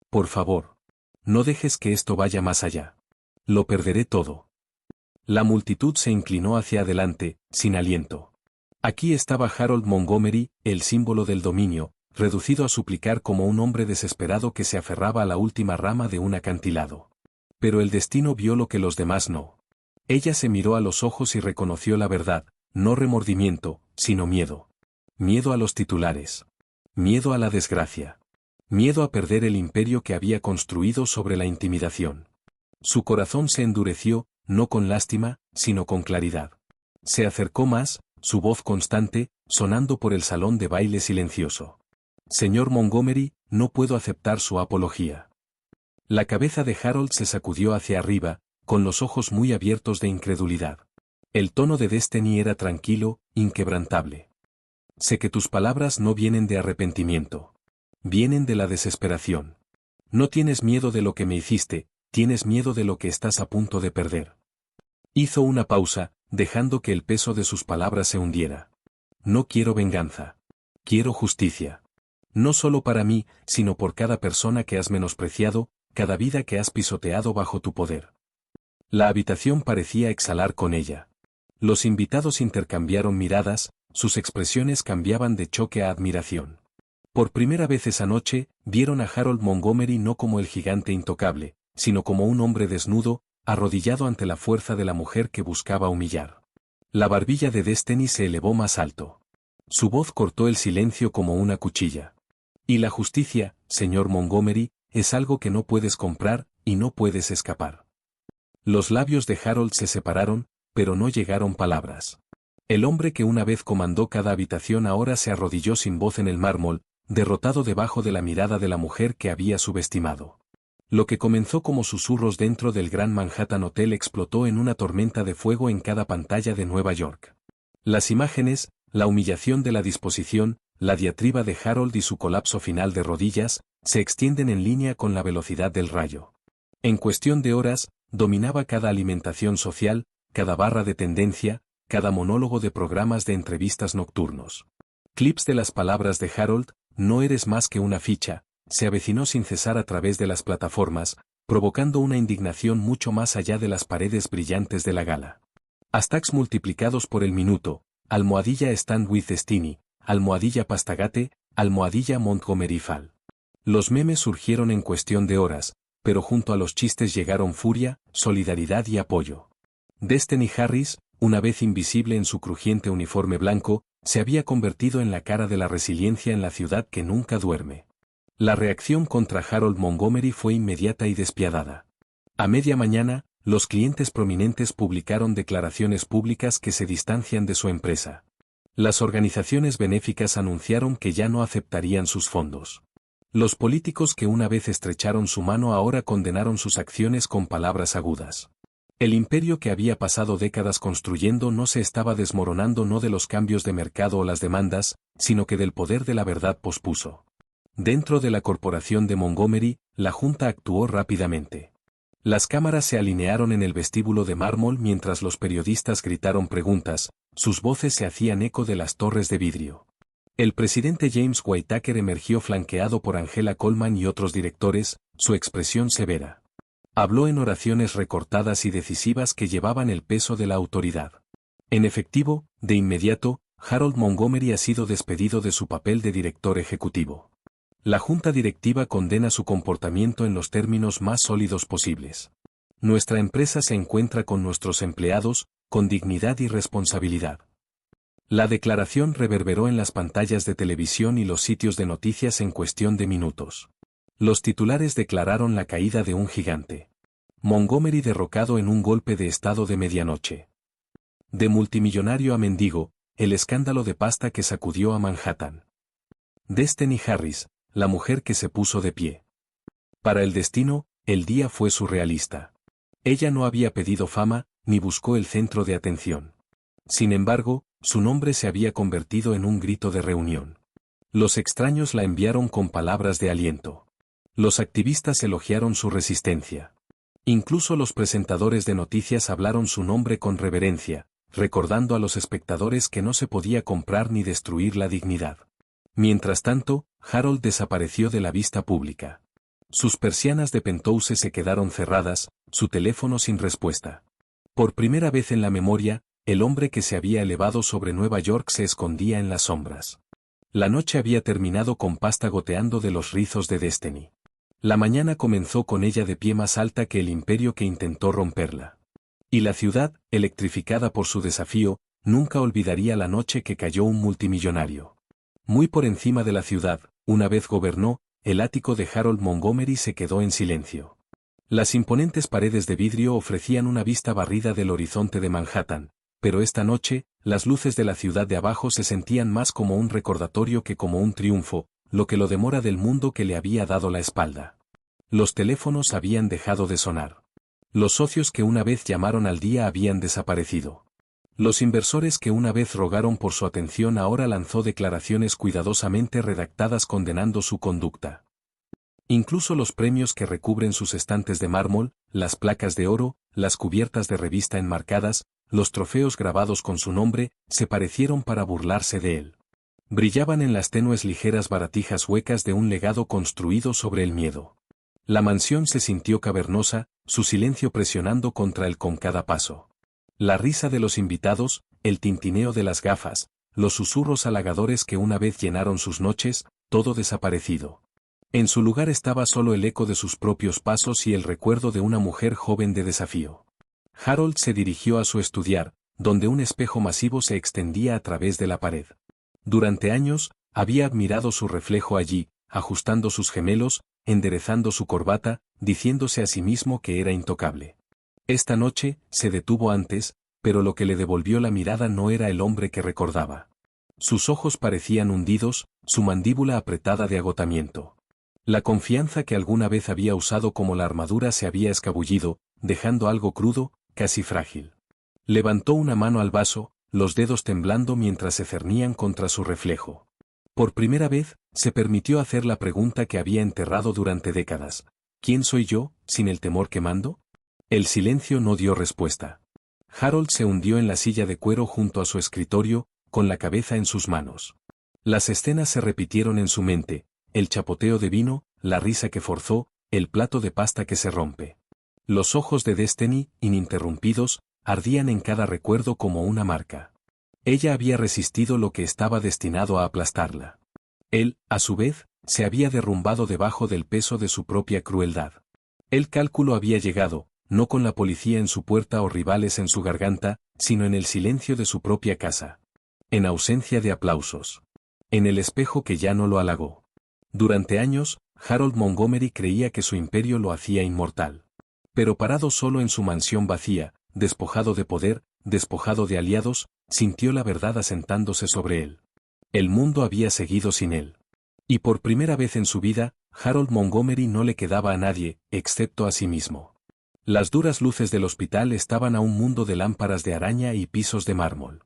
Por favor. No dejes que esto vaya más allá. Lo perderé todo. La multitud se inclinó hacia adelante, sin aliento. Aquí estaba Harold Montgomery, el símbolo del dominio, reducido a suplicar como un hombre desesperado que se aferraba a la última rama de un acantilado. Pero el destino vio lo que los demás no. Ella se miró a los ojos y reconoció la verdad, no remordimiento, sino miedo. Miedo a los titulares. Miedo a la desgracia. Miedo a perder el imperio que había construido sobre la intimidación. Su corazón se endureció, no con lástima, sino con claridad. Se acercó más, su voz constante, sonando por el salón de baile silencioso. Señor Montgomery, no puedo aceptar su apología. La cabeza de Harold se sacudió hacia arriba, con los ojos muy abiertos de incredulidad. El tono de Destiny era tranquilo, inquebrantable. Sé que tus palabras no vienen de arrepentimiento. Vienen de la desesperación. No tienes miedo de lo que me hiciste, tienes miedo de lo que estás a punto de perder. Hizo una pausa, dejando que el peso de sus palabras se hundiera. No quiero venganza. Quiero justicia. No solo para mí, sino por cada persona que has menospreciado, cada vida que has pisoteado bajo tu poder. La habitación parecía exhalar con ella. Los invitados intercambiaron miradas, sus expresiones cambiaban de choque a admiración. Por primera vez esa noche, vieron a Harold Montgomery no como el gigante intocable, sino como un hombre desnudo, arrodillado ante la fuerza de la mujer que buscaba humillar. La barbilla de Destiny se elevó más alto. Su voz cortó el silencio como una cuchilla. Y la justicia, señor Montgomery, es algo que no puedes comprar, y no puedes escapar. Los labios de Harold se separaron, pero no llegaron palabras. El hombre que una vez comandó cada habitación ahora se arrodilló sin voz en el mármol, derrotado debajo de la mirada de la mujer que había subestimado. Lo que comenzó como susurros dentro del Gran Manhattan Hotel explotó en una tormenta de fuego en cada pantalla de Nueva York. Las imágenes, la humillación de la disposición, la diatriba de Harold y su colapso final de rodillas, se extienden en línea con la velocidad del rayo. En cuestión de horas, dominaba cada alimentación social, cada barra de tendencia, cada monólogo de programas de entrevistas nocturnos. Clips de las palabras de Harold, no eres más que una ficha, se avecinó sin cesar a través de las plataformas, provocando una indignación mucho más allá de las paredes brillantes de la gala. Hashtags multiplicados por el minuto, almohadilla Stand with Destiny, almohadilla Pastagate, almohadilla Montgomery Fall. Los memes surgieron en cuestión de horas, pero junto a los chistes llegaron furia, solidaridad y apoyo. Destiny Harris, una vez invisible en su crujiente uniforme blanco, se había convertido en la cara de la resiliencia en la ciudad que nunca duerme. La reacción contra Harold Montgomery fue inmediata y despiadada. A media mañana, los clientes prominentes publicaron declaraciones públicas que se distancian de su empresa. Las organizaciones benéficas anunciaron que ya no aceptarían sus fondos. Los políticos que una vez estrecharon su mano ahora condenaron sus acciones con palabras agudas. El imperio que había pasado décadas construyendo no se estaba desmoronando no de los cambios de mercado o las demandas, sino que del poder de la verdad pospuso. Dentro de la corporación de Montgomery, la junta actuó rápidamente. Las cámaras se alinearon en el vestíbulo de mármol mientras los periodistas gritaron preguntas, sus voces se hacían eco de las torres de vidrio. El presidente James Whittaker emergió flanqueado por Angela Coleman y otros directores, su expresión severa. Habló en oraciones recortadas y decisivas que llevaban el peso de la autoridad. En efectivo, de inmediato, Harold Montgomery ha sido despedido de su papel de director ejecutivo. La junta directiva condena su comportamiento en los términos más sólidos posibles. Nuestra empresa se encuentra con nuestros empleados, con dignidad y responsabilidad. La declaración reverberó en las pantallas de televisión y los sitios de noticias en cuestión de minutos. Los titulares declararon la caída de un gigante. Montgomery derrocado en un golpe de estado de medianoche. De multimillonario a mendigo, el escándalo de pasta que sacudió a Manhattan. Destiny Harris, la mujer que se puso de pie. Para el destino, el día fue surrealista. Ella no había pedido fama, ni buscó el centro de atención. Sin embargo, su nombre se había convertido en un grito de reunión. Los extraños la enviaron con palabras de aliento. Los activistas elogiaron su resistencia. Incluso los presentadores de noticias hablaron su nombre con reverencia, recordando a los espectadores que no se podía comprar ni destruir la dignidad. Mientras tanto, Harold desapareció de la vista pública. Sus persianas de penthouse se quedaron cerradas, su teléfono sin respuesta. Por primera vez en la memoria, el hombre que se había elevado sobre Nueva York se escondía en las sombras. La noche había terminado con pasta goteando de los rizos de Destiny. La mañana comenzó con ella de pie más alta que el imperio que intentó romperla. Y la ciudad, electrificada por su desafío, nunca olvidaría la noche que cayó un multimillonario. Muy por encima de la ciudad, una vez gobernó, el ático de Harold Montgomery se quedó en silencio. Las imponentes paredes de vidrio ofrecían una vista barrida del horizonte de Manhattan, pero esta noche, las luces de la ciudad de abajo se sentían más como un recordatorio que como un triunfo, lo que lo demora del mundo que le había dado la espalda. Los teléfonos habían dejado de sonar. Los socios que una vez llamaron al día habían desaparecido. Los inversores que una vez rogaron por su atención ahora lanzó declaraciones cuidadosamente redactadas condenando su conducta. Incluso los premios que recubren sus estantes de mármol, las placas de oro, las cubiertas de revista enmarcadas, los trofeos grabados con su nombre, se parecieron para burlarse de él. Brillaban en las tenues ligeras baratijas huecas de un legado construido sobre el miedo. La mansión se sintió cavernosa, su silencio presionando contra él con cada paso. La risa de los invitados, el tintineo de las gafas, los susurros halagadores que una vez llenaron sus noches, todo desaparecido. En su lugar estaba solo el eco de sus propios pasos y el recuerdo de una mujer joven de desafío. Harold se dirigió a su estudiar, donde un espejo masivo se extendía a través de la pared. Durante años, había admirado su reflejo allí, ajustando sus gemelos, enderezando su corbata, diciéndose a sí mismo que era intocable. Esta noche, se detuvo antes, pero lo que le devolvió la mirada no era el hombre que recordaba. Sus ojos parecían hundidos, su mandíbula apretada de agotamiento. La confianza que alguna vez había usado como la armadura se había escabullido, dejando algo crudo, casi frágil. Levantó una mano al vaso, los dedos temblando mientras se cernían contra su reflejo. Por primera vez, se permitió hacer la pregunta que había enterrado durante décadas. ¿Quién soy yo, sin el temor que mando? El silencio no dio respuesta. Harold se hundió en la silla de cuero junto a su escritorio, con la cabeza en sus manos. Las escenas se repitieron en su mente, el chapoteo de vino, la risa que forzó, el plato de pasta que se rompe. Los ojos de Destiny, ininterrumpidos, ardían en cada recuerdo como una marca. Ella había resistido lo que estaba destinado a aplastarla. Él, a su vez, se había derrumbado debajo del peso de su propia crueldad. El cálculo había llegado, no con la policía en su puerta o rivales en su garganta, sino en el silencio de su propia casa. En ausencia de aplausos. En el espejo que ya no lo halagó. Durante años, Harold Montgomery creía que su imperio lo hacía inmortal. Pero parado solo en su mansión vacía, despojado de poder, despojado de aliados, sintió la verdad asentándose sobre él. El mundo había seguido sin él. Y por primera vez en su vida, Harold Montgomery no le quedaba a nadie, excepto a sí mismo. Las duras luces del hospital estaban a un mundo de lámparas de araña y pisos de mármol.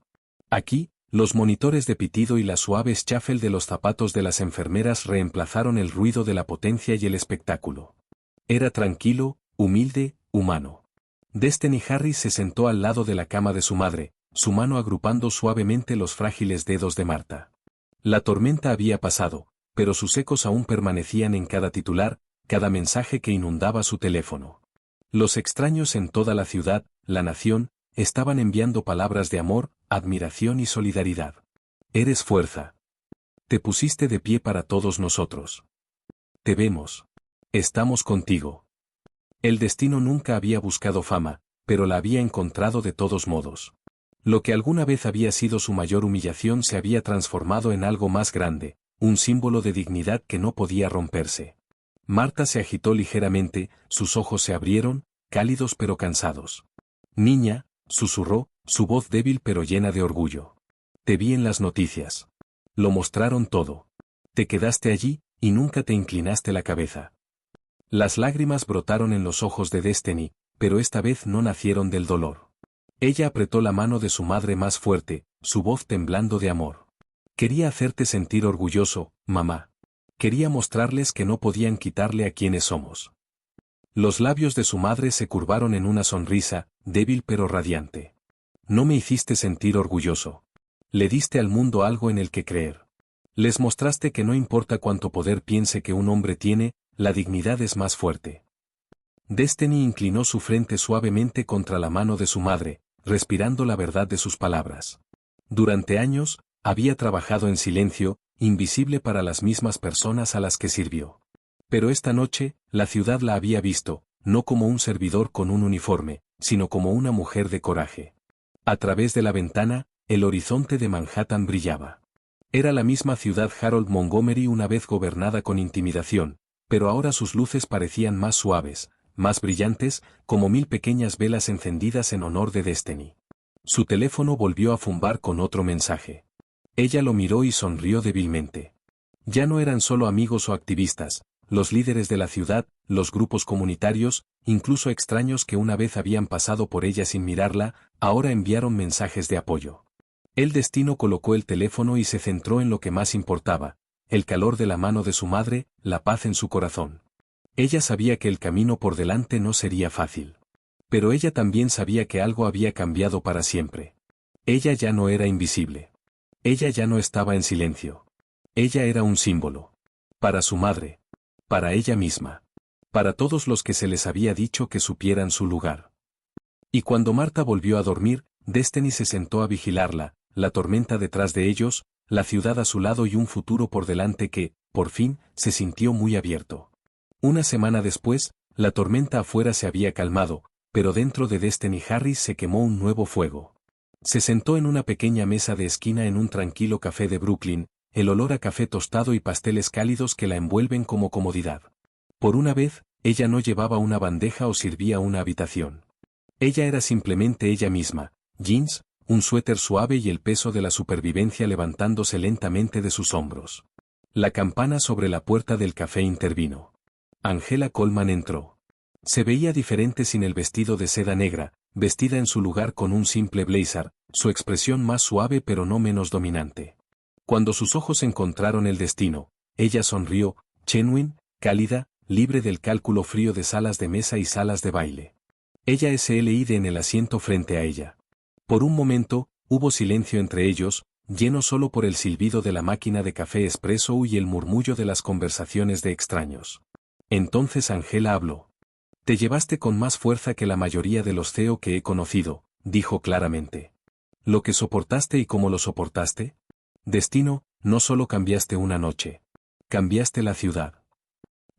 Aquí, los monitores de pitido y la suave shuffle de los zapatos de las enfermeras reemplazaron el ruido de la potencia y el espectáculo. Era tranquilo, humilde, humano. Destiny Harris se sentó al lado de la cama de su madre, su mano agrupando suavemente los frágiles dedos de Marta. La tormenta había pasado, pero sus ecos aún permanecían en cada titular, cada mensaje que inundaba su teléfono. Los extraños en toda la ciudad, la nación, estaban enviando palabras de amor, admiración y solidaridad. Eres fuerza. Te pusiste de pie para todos nosotros. Te vemos. Estamos contigo. El destino nunca había buscado fama, pero la había encontrado de todos modos. Lo que alguna vez había sido su mayor humillación se había transformado en algo más grande, un símbolo de dignidad que no podía romperse. Marta se agitó ligeramente, sus ojos se abrieron, cálidos pero cansados. Niña, susurró, su voz débil pero llena de orgullo. Te vi en las noticias. Lo mostraron todo. Te quedaste allí, y nunca te inclinaste la cabeza. Las lágrimas brotaron en los ojos de Destiny, pero esta vez no nacieron del dolor. Ella apretó la mano de su madre más fuerte, su voz temblando de amor. Quería hacerte sentir orgulloso, mamá. Quería mostrarles que no podían quitarle a quienes somos. Los labios de su madre se curvaron en una sonrisa, débil pero radiante. No me hiciste sentir orgulloso. Le diste al mundo algo en el que creer. Les mostraste que no importa cuánto poder piense que un hombre tiene, la dignidad es más fuerte. Destiny inclinó su frente suavemente contra la mano de su madre, respirando la verdad de sus palabras. Durante años, había trabajado en silencio, invisible para las mismas personas a las que sirvió. Pero esta noche, la ciudad la había visto, no como un servidor con un uniforme, sino como una mujer de coraje. A través de la ventana, el horizonte de Manhattan brillaba. Era la misma ciudad Harold Montgomery una vez gobernada con intimidación, pero ahora sus luces parecían más suaves, más brillantes, como 1000 pequeñas velas encendidas en honor de Destiny. Su teléfono volvió a zumbar con otro mensaje. Ella lo miró y sonrió débilmente. Ya no eran solo amigos o activistas, los líderes de la ciudad, los grupos comunitarios, incluso extraños que una vez habían pasado por ella sin mirarla, ahora enviaron mensajes de apoyo. El destino colocó el teléfono y se centró en lo que más importaba, el calor de la mano de su madre, la paz en su corazón. Ella sabía que el camino por delante no sería fácil. Pero ella también sabía que algo había cambiado para siempre. Ella ya no era invisible. Ella ya no estaba en silencio. Ella era un símbolo. Para su madre. Para ella misma. Para todos los que se les había dicho que supieran su lugar. Y cuando Marta volvió a dormir, Destiny se sentó a vigilarla, la tormenta detrás de ellos, la ciudad a su lado y un futuro por delante que, por fin, se sintió muy abierto. Una semana después, la tormenta afuera se había calmado, pero dentro de Destiny Harris se quemó un nuevo fuego. Se sentó en una pequeña mesa de esquina en un tranquilo café de Brooklyn, el olor a café tostado y pasteles cálidos que la envuelven como comodidad. Por una vez, ella no llevaba una bandeja o sirvía una habitación. Ella era simplemente ella misma, jeans, un suéter suave y el peso de la supervivencia levantándose lentamente de sus hombros. La campana sobre la puerta del café intervino. Angela Coleman entró. Se veía diferente sin el vestido de seda negra, vestida en su lugar con un simple blazer, su expresión más suave pero no menos dominante. Cuando sus ojos encontraron el destino, ella sonrió, genuine, cálida, libre del cálculo frío de salas de mesa y salas de baile. Ella SLID en el asiento frente a ella. Por un momento, hubo silencio entre ellos, lleno solo por el silbido de la máquina de café expreso y el murmullo de las conversaciones de extraños. Entonces Angela habló. Te llevaste con más fuerza que la mayoría de los CEO que he conocido, dijo claramente. ¿Lo que soportaste y cómo lo soportaste? Destino, no solo cambiaste una noche. Cambiaste la ciudad.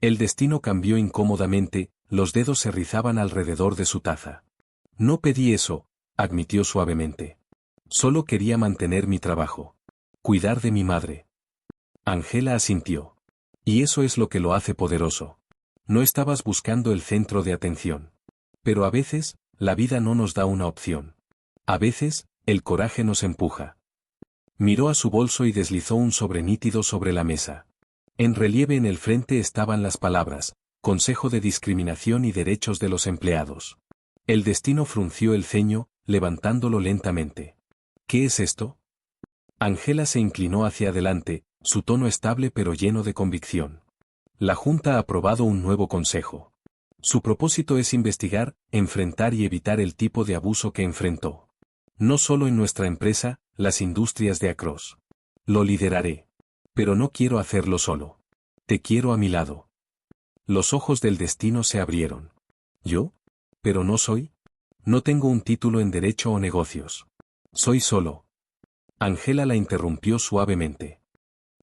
El destino cambió incómodamente, los dedos se rizaban alrededor de su taza. No pedí eso, admitió suavemente. Solo quería mantener mi trabajo. Cuidar de mi madre. Angela asintió. Y eso es lo que lo hace poderoso. No estabas buscando el centro de atención. Pero a veces, la vida no nos da una opción. A veces, el coraje nos empuja. Miró a su bolso y deslizó un sobre nítido sobre la mesa. En relieve en el frente estaban las palabras, Consejo de Discriminación y Derechos de los Empleados. El destino frunció el ceño, levantándolo lentamente. ¿Qué es esto? Angela se inclinó hacia adelante, su tono estable pero lleno de convicción. La Junta ha aprobado un nuevo consejo. Su propósito es investigar, enfrentar y evitar el tipo de abuso que enfrentó. No solo en nuestra empresa, las industrias de Across. Lo lideraré. Pero no quiero hacerlo solo. Te quiero a mi lado. Los ojos del destino se abrieron. ¿Yo? ¿Pero no soy? No tengo un título en derecho o negocios. Soy solo. Angela la interrumpió suavemente.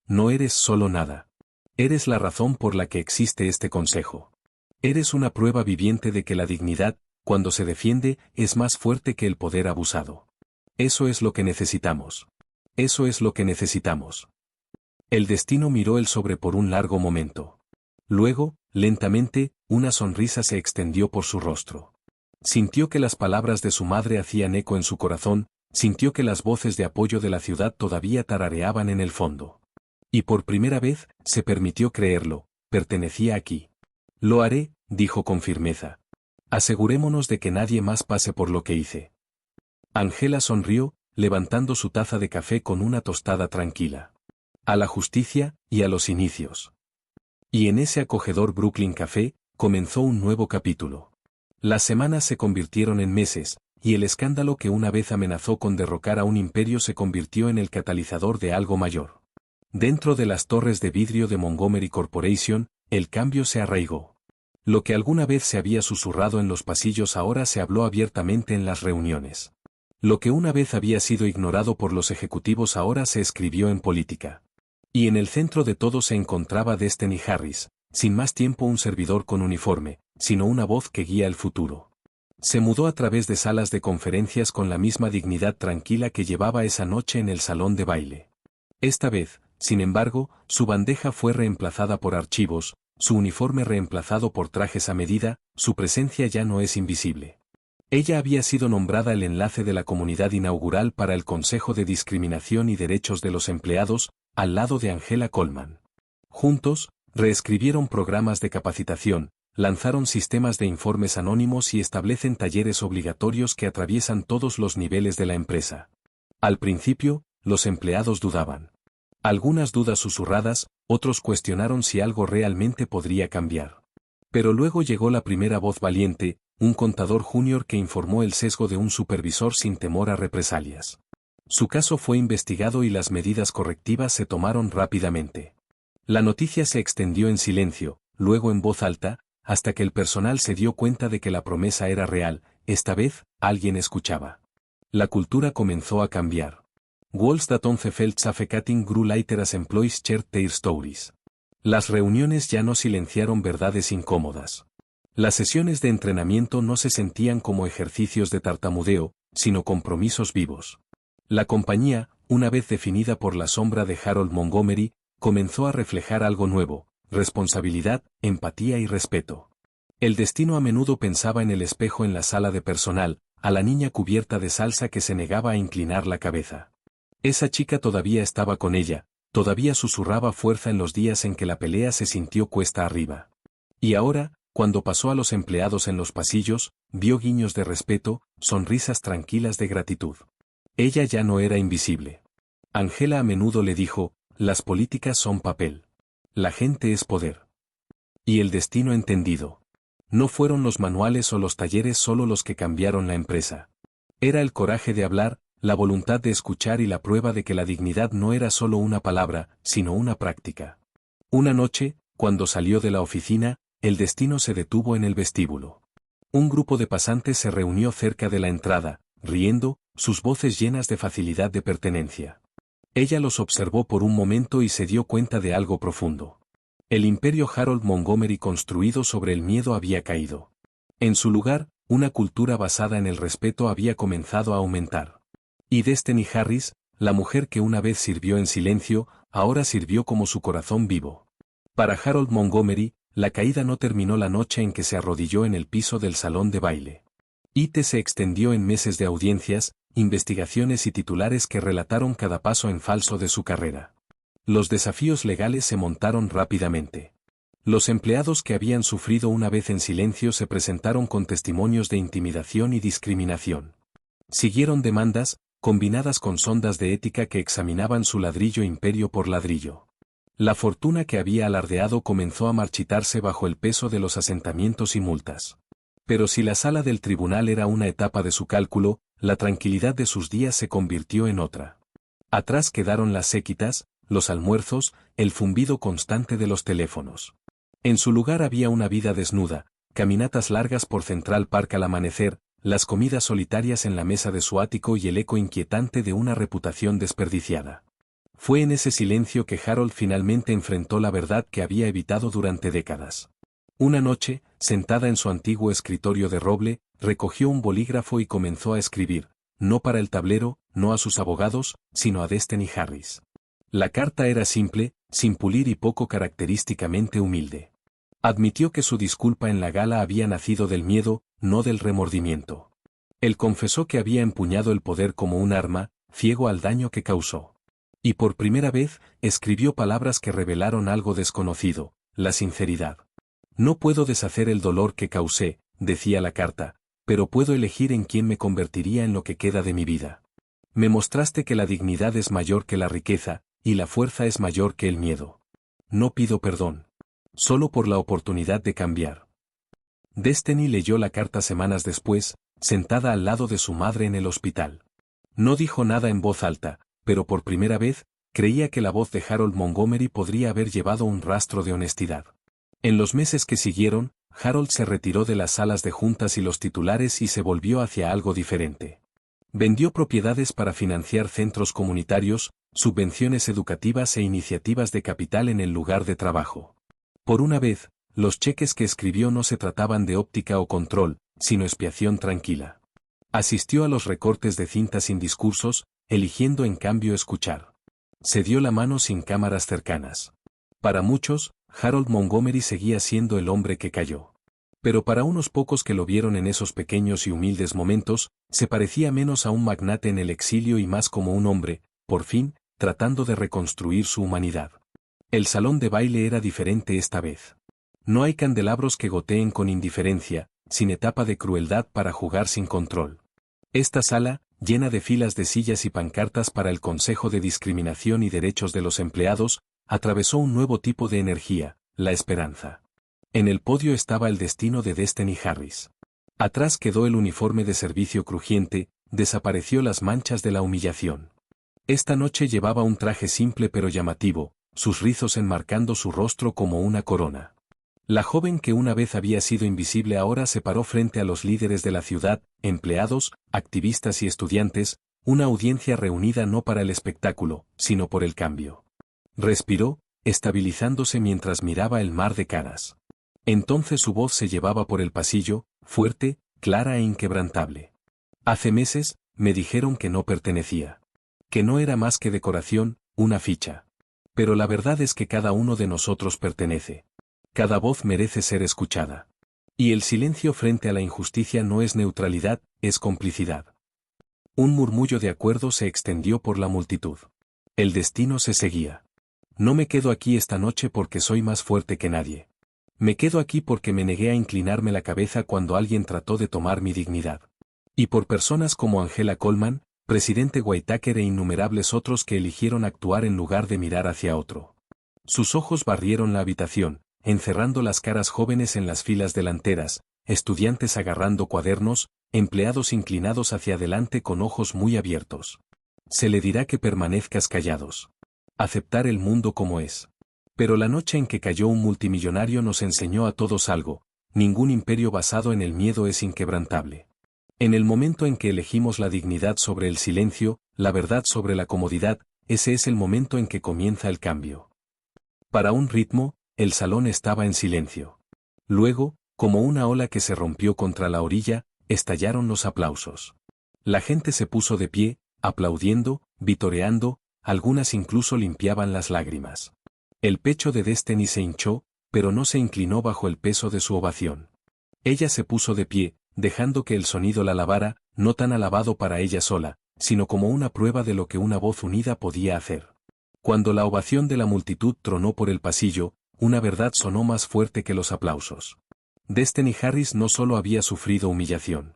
No eres solo nada. Eres la razón por la que existe este consejo. Eres una prueba viviente de que la dignidad, cuando se defiende, es más fuerte que el poder abusado. Eso es lo que necesitamos. Eso es lo que necesitamos. El destino miró el sobre por un largo momento. Luego, lentamente, una sonrisa se extendió por su rostro. Sintió que las palabras de su madre hacían eco en su corazón, sintió que las voces de apoyo de la ciudad todavía tarareaban en el fondo. Y por primera vez, se permitió creerlo, pertenecía aquí. Lo haré, dijo con firmeza. Asegurémonos de que nadie más pase por lo que hice. Angela sonrió, levantando su taza de café con una tostada tranquila. A la justicia, y a los inicios. Y en ese acogedor Brooklyn Café, comenzó un nuevo capítulo. Las semanas se convirtieron en meses, y el escándalo que una vez amenazó con derrocar a un imperio se convirtió en el catalizador de algo mayor. Dentro de las torres de vidrio de Montgomery Corporation, el cambio se arraigó. Lo que alguna vez se había susurrado en los pasillos ahora se habló abiertamente en las reuniones. Lo que una vez había sido ignorado por los ejecutivos ahora se escribió en política. Y en el centro de todo se encontraba Destiny Harris, sin más tiempo un servidor con uniforme, sino una voz que guía el futuro. Se mudó a través de salas de conferencias con la misma dignidad tranquila que llevaba esa noche en el salón de baile. Esta vez, sin embargo, su bandeja fue reemplazada por archivos, su uniforme reemplazado por trajes a medida, su presencia ya no es invisible. Ella había sido nombrada el enlace de la comunidad inaugural para el Consejo de Discriminación y Derechos de los Empleados, al lado de Angela Coleman. Juntos, reescribieron programas de capacitación, lanzaron sistemas de informes anónimos y establecen talleres obligatorios que atraviesan todos los niveles de la empresa. Al principio, los empleados dudaban. Algunas dudas susurradas, otros cuestionaron si algo realmente podría cambiar. Pero luego llegó la primera voz valiente, un contador junior que informó el sesgo de un supervisor sin temor a represalias. Su caso fue investigado y las medidas correctivas se tomaron rápidamente. La noticia se extendió en silencio, luego en voz alta, hasta que el personal se dio cuenta de que la promesa era real. Esta vez, alguien escuchaba. La cultura comenzó a cambiar. Walls that on the felt suffocating grew lighter as employees shared their stories. Las reuniones ya no silenciaron verdades incómodas. Las sesiones de entrenamiento no se sentían como ejercicios de tartamudeo, sino compromisos vivos. La compañía, una vez definida por la sombra de Harold Montgomery, comenzó a reflejar algo nuevo: responsabilidad, empatía y respeto. El destino a menudo pensaba en el espejo en la sala de personal, a la niña cubierta de salsa que se negaba a inclinar la cabeza. Esa chica todavía estaba con ella, todavía susurraba fuerza en los días en que la pelea se sintió cuesta arriba. Y ahora, cuando pasó a los empleados en los pasillos, vio guiños de respeto, sonrisas tranquilas de gratitud. Ella ya no era invisible. Angela a menudo le dijo: las políticas son papel. La gente es poder. Y el destino entendido. No fueron los manuales o los talleres solo los que cambiaron la empresa. Era el coraje de hablar, la voluntad de escuchar y la prueba de que la dignidad no era solo una palabra, sino una práctica. Una noche, cuando salió de la oficina, el destino se detuvo en el vestíbulo. Un grupo de pasantes se reunió cerca de la entrada, riendo, sus voces llenas de facilidad de pertenencia. Ella los observó por un momento y se dio cuenta de algo profundo. El imperio Harold Montgomery construido sobre el miedo había caído. En su lugar, una cultura basada en el respeto había comenzado a aumentar. Y Destiny Harris, la mujer que una vez sirvió en silencio, ahora sirvió como su corazón vivo. Para Harold Montgomery, la caída no terminó la noche en que se arrodilló en el piso del salón de baile. IT se extendió en meses de audiencias, investigaciones y titulares que relataron cada paso en falso de su carrera. Los desafíos legales se montaron rápidamente. Los empleados que habían sufrido una vez en silencio se presentaron con testimonios de intimidación y discriminación. Siguieron demandas, combinadas con sondas de ética que examinaban su ladrillo imperio por ladrillo. La fortuna que había alardeado comenzó a marchitarse bajo el peso de los asentamientos y multas. Pero si la sala del tribunal era una etapa de su cálculo, la tranquilidad de sus días se convirtió en otra. Atrás quedaron las séquitas, los almuerzos, el zumbido constante de los teléfonos. En su lugar había una vida desnuda, caminatas largas por Central Park al amanecer, las comidas solitarias en la mesa de su ático y el eco inquietante de una reputación desperdiciada. Fue en ese silencio que Harold finalmente enfrentó la verdad que había evitado durante décadas. Una noche, sentada en su antiguo escritorio de roble, recogió un bolígrafo y comenzó a escribir, no para el tablero, no a sus abogados, sino a Destiny Harris. La carta era simple, sin pulir y poco característicamente humilde. Admitió que su disculpa en la gala había nacido del miedo, no del remordimiento. Él confesó que había empuñado el poder como un arma, ciego al daño que causó. Y por primera vez, escribió palabras que revelaron algo desconocido: la sinceridad. No puedo deshacer el dolor que causé, decía la carta, pero puedo elegir en quién me convertiría en lo que queda de mi vida. Me mostraste que la dignidad es mayor que la riqueza, y la fuerza es mayor que el miedo. No pido perdón. solo por la oportunidad de cambiar. Destiny leyó la carta semanas después, sentada al lado de su madre en el hospital. No dijo nada en voz alta, pero por primera vez, creía que la voz de Harold Montgomery podría haber llevado un rastro de honestidad. En los meses que siguieron, Harold se retiró de las salas de juntas y los titulares y se volvió hacia algo diferente. Vendió propiedades para financiar centros comunitarios, subvenciones educativas e iniciativas de capital en el lugar de trabajo. Por una vez, los cheques que escribió no se trataban de óptica o control, sino expiación tranquila. Asistió a los recortes de cinta sin discursos, eligiendo en cambio escuchar. Se dio la mano sin cámaras cercanas. Para muchos, Harold Montgomery seguía siendo el hombre que cayó. Pero para unos pocos que lo vieron en esos pequeños y humildes momentos, se parecía menos a un magnate en el exilio y más como un hombre, por fin, tratando de reconstruir su humanidad. El salón de baile era diferente esta vez. No hay candelabros que goteen con indiferencia, sin etapa de crueldad para jugar sin control. Esta sala, llena de filas de sillas y pancartas para el Consejo de Discriminación y Derechos de los Empleados, atravesó un nuevo tipo de energía, la esperanza. En el podio estaba el destino de Destiny Harris. Atrás quedó el uniforme de servicio crujiente, desapareció las manchas de la humillación. Esta noche llevaba un traje simple pero llamativo, sus rizos enmarcando su rostro como una corona. La joven que una vez había sido invisible ahora se paró frente a los líderes de la ciudad, empleados, activistas y estudiantes, una audiencia reunida no para el espectáculo, sino por el cambio. Respiró, estabilizándose mientras miraba el mar de caras. Entonces su voz se llevaba por el pasillo, fuerte, clara e inquebrantable. Hace meses, me dijeron que no pertenecía. Que no era más que decoración, una ficha. Pero la verdad es que cada uno de nosotros pertenece. Cada voz merece ser escuchada. Y el silencio frente a la injusticia no es neutralidad, es complicidad. Un murmullo de acuerdo se extendió por la multitud. El destino se seguía. No me quedo aquí esta noche porque soy más fuerte que nadie. Me quedo aquí porque me negué a inclinarme la cabeza cuando alguien trató de tomar mi dignidad. Y por personas como Angela Coleman, presidente Whitaker e innumerables otros que eligieron actuar en lugar de mirar hacia otro. Sus ojos barrieron la habitación, encerrando las caras jóvenes en las filas delanteras, estudiantes agarrando cuadernos, empleados inclinados hacia adelante con ojos muy abiertos. Se le dirá que permanezcas callados. Aceptar el mundo como es. Pero la noche en que cayó un multimillonario nos enseñó a todos algo: ningún imperio basado en el miedo es inquebrantable. En el momento en que elegimos la dignidad sobre el silencio, la verdad sobre la comodidad, ese es el momento en que comienza el cambio. Para un ritmo, el salón estaba en silencio. Luego, como una ola que se rompió contra la orilla, estallaron los aplausos. La gente se puso de pie, aplaudiendo, vitoreando, algunas incluso limpiaban las lágrimas. El pecho de Destiny se hinchó, pero no se inclinó bajo el peso de su ovación. Ella se puso de pie, dejando que el sonido la alabara, no tan alabado para ella sola, sino como una prueba de lo que una voz unida podía hacer. Cuando la ovación de la multitud tronó por el pasillo, una verdad sonó más fuerte que los aplausos. Destiny Harris no solo había sufrido humillación.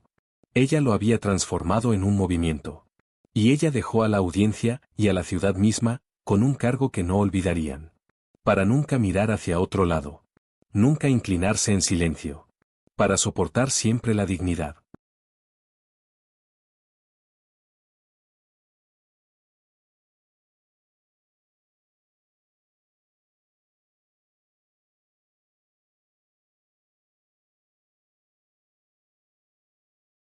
Ella lo había transformado en un movimiento. Y ella dejó a la audiencia, y a la ciudad misma, con un cargo que no olvidarían. Para nunca mirar hacia otro lado. Nunca inclinarse en silencio. Para soportar siempre la dignidad.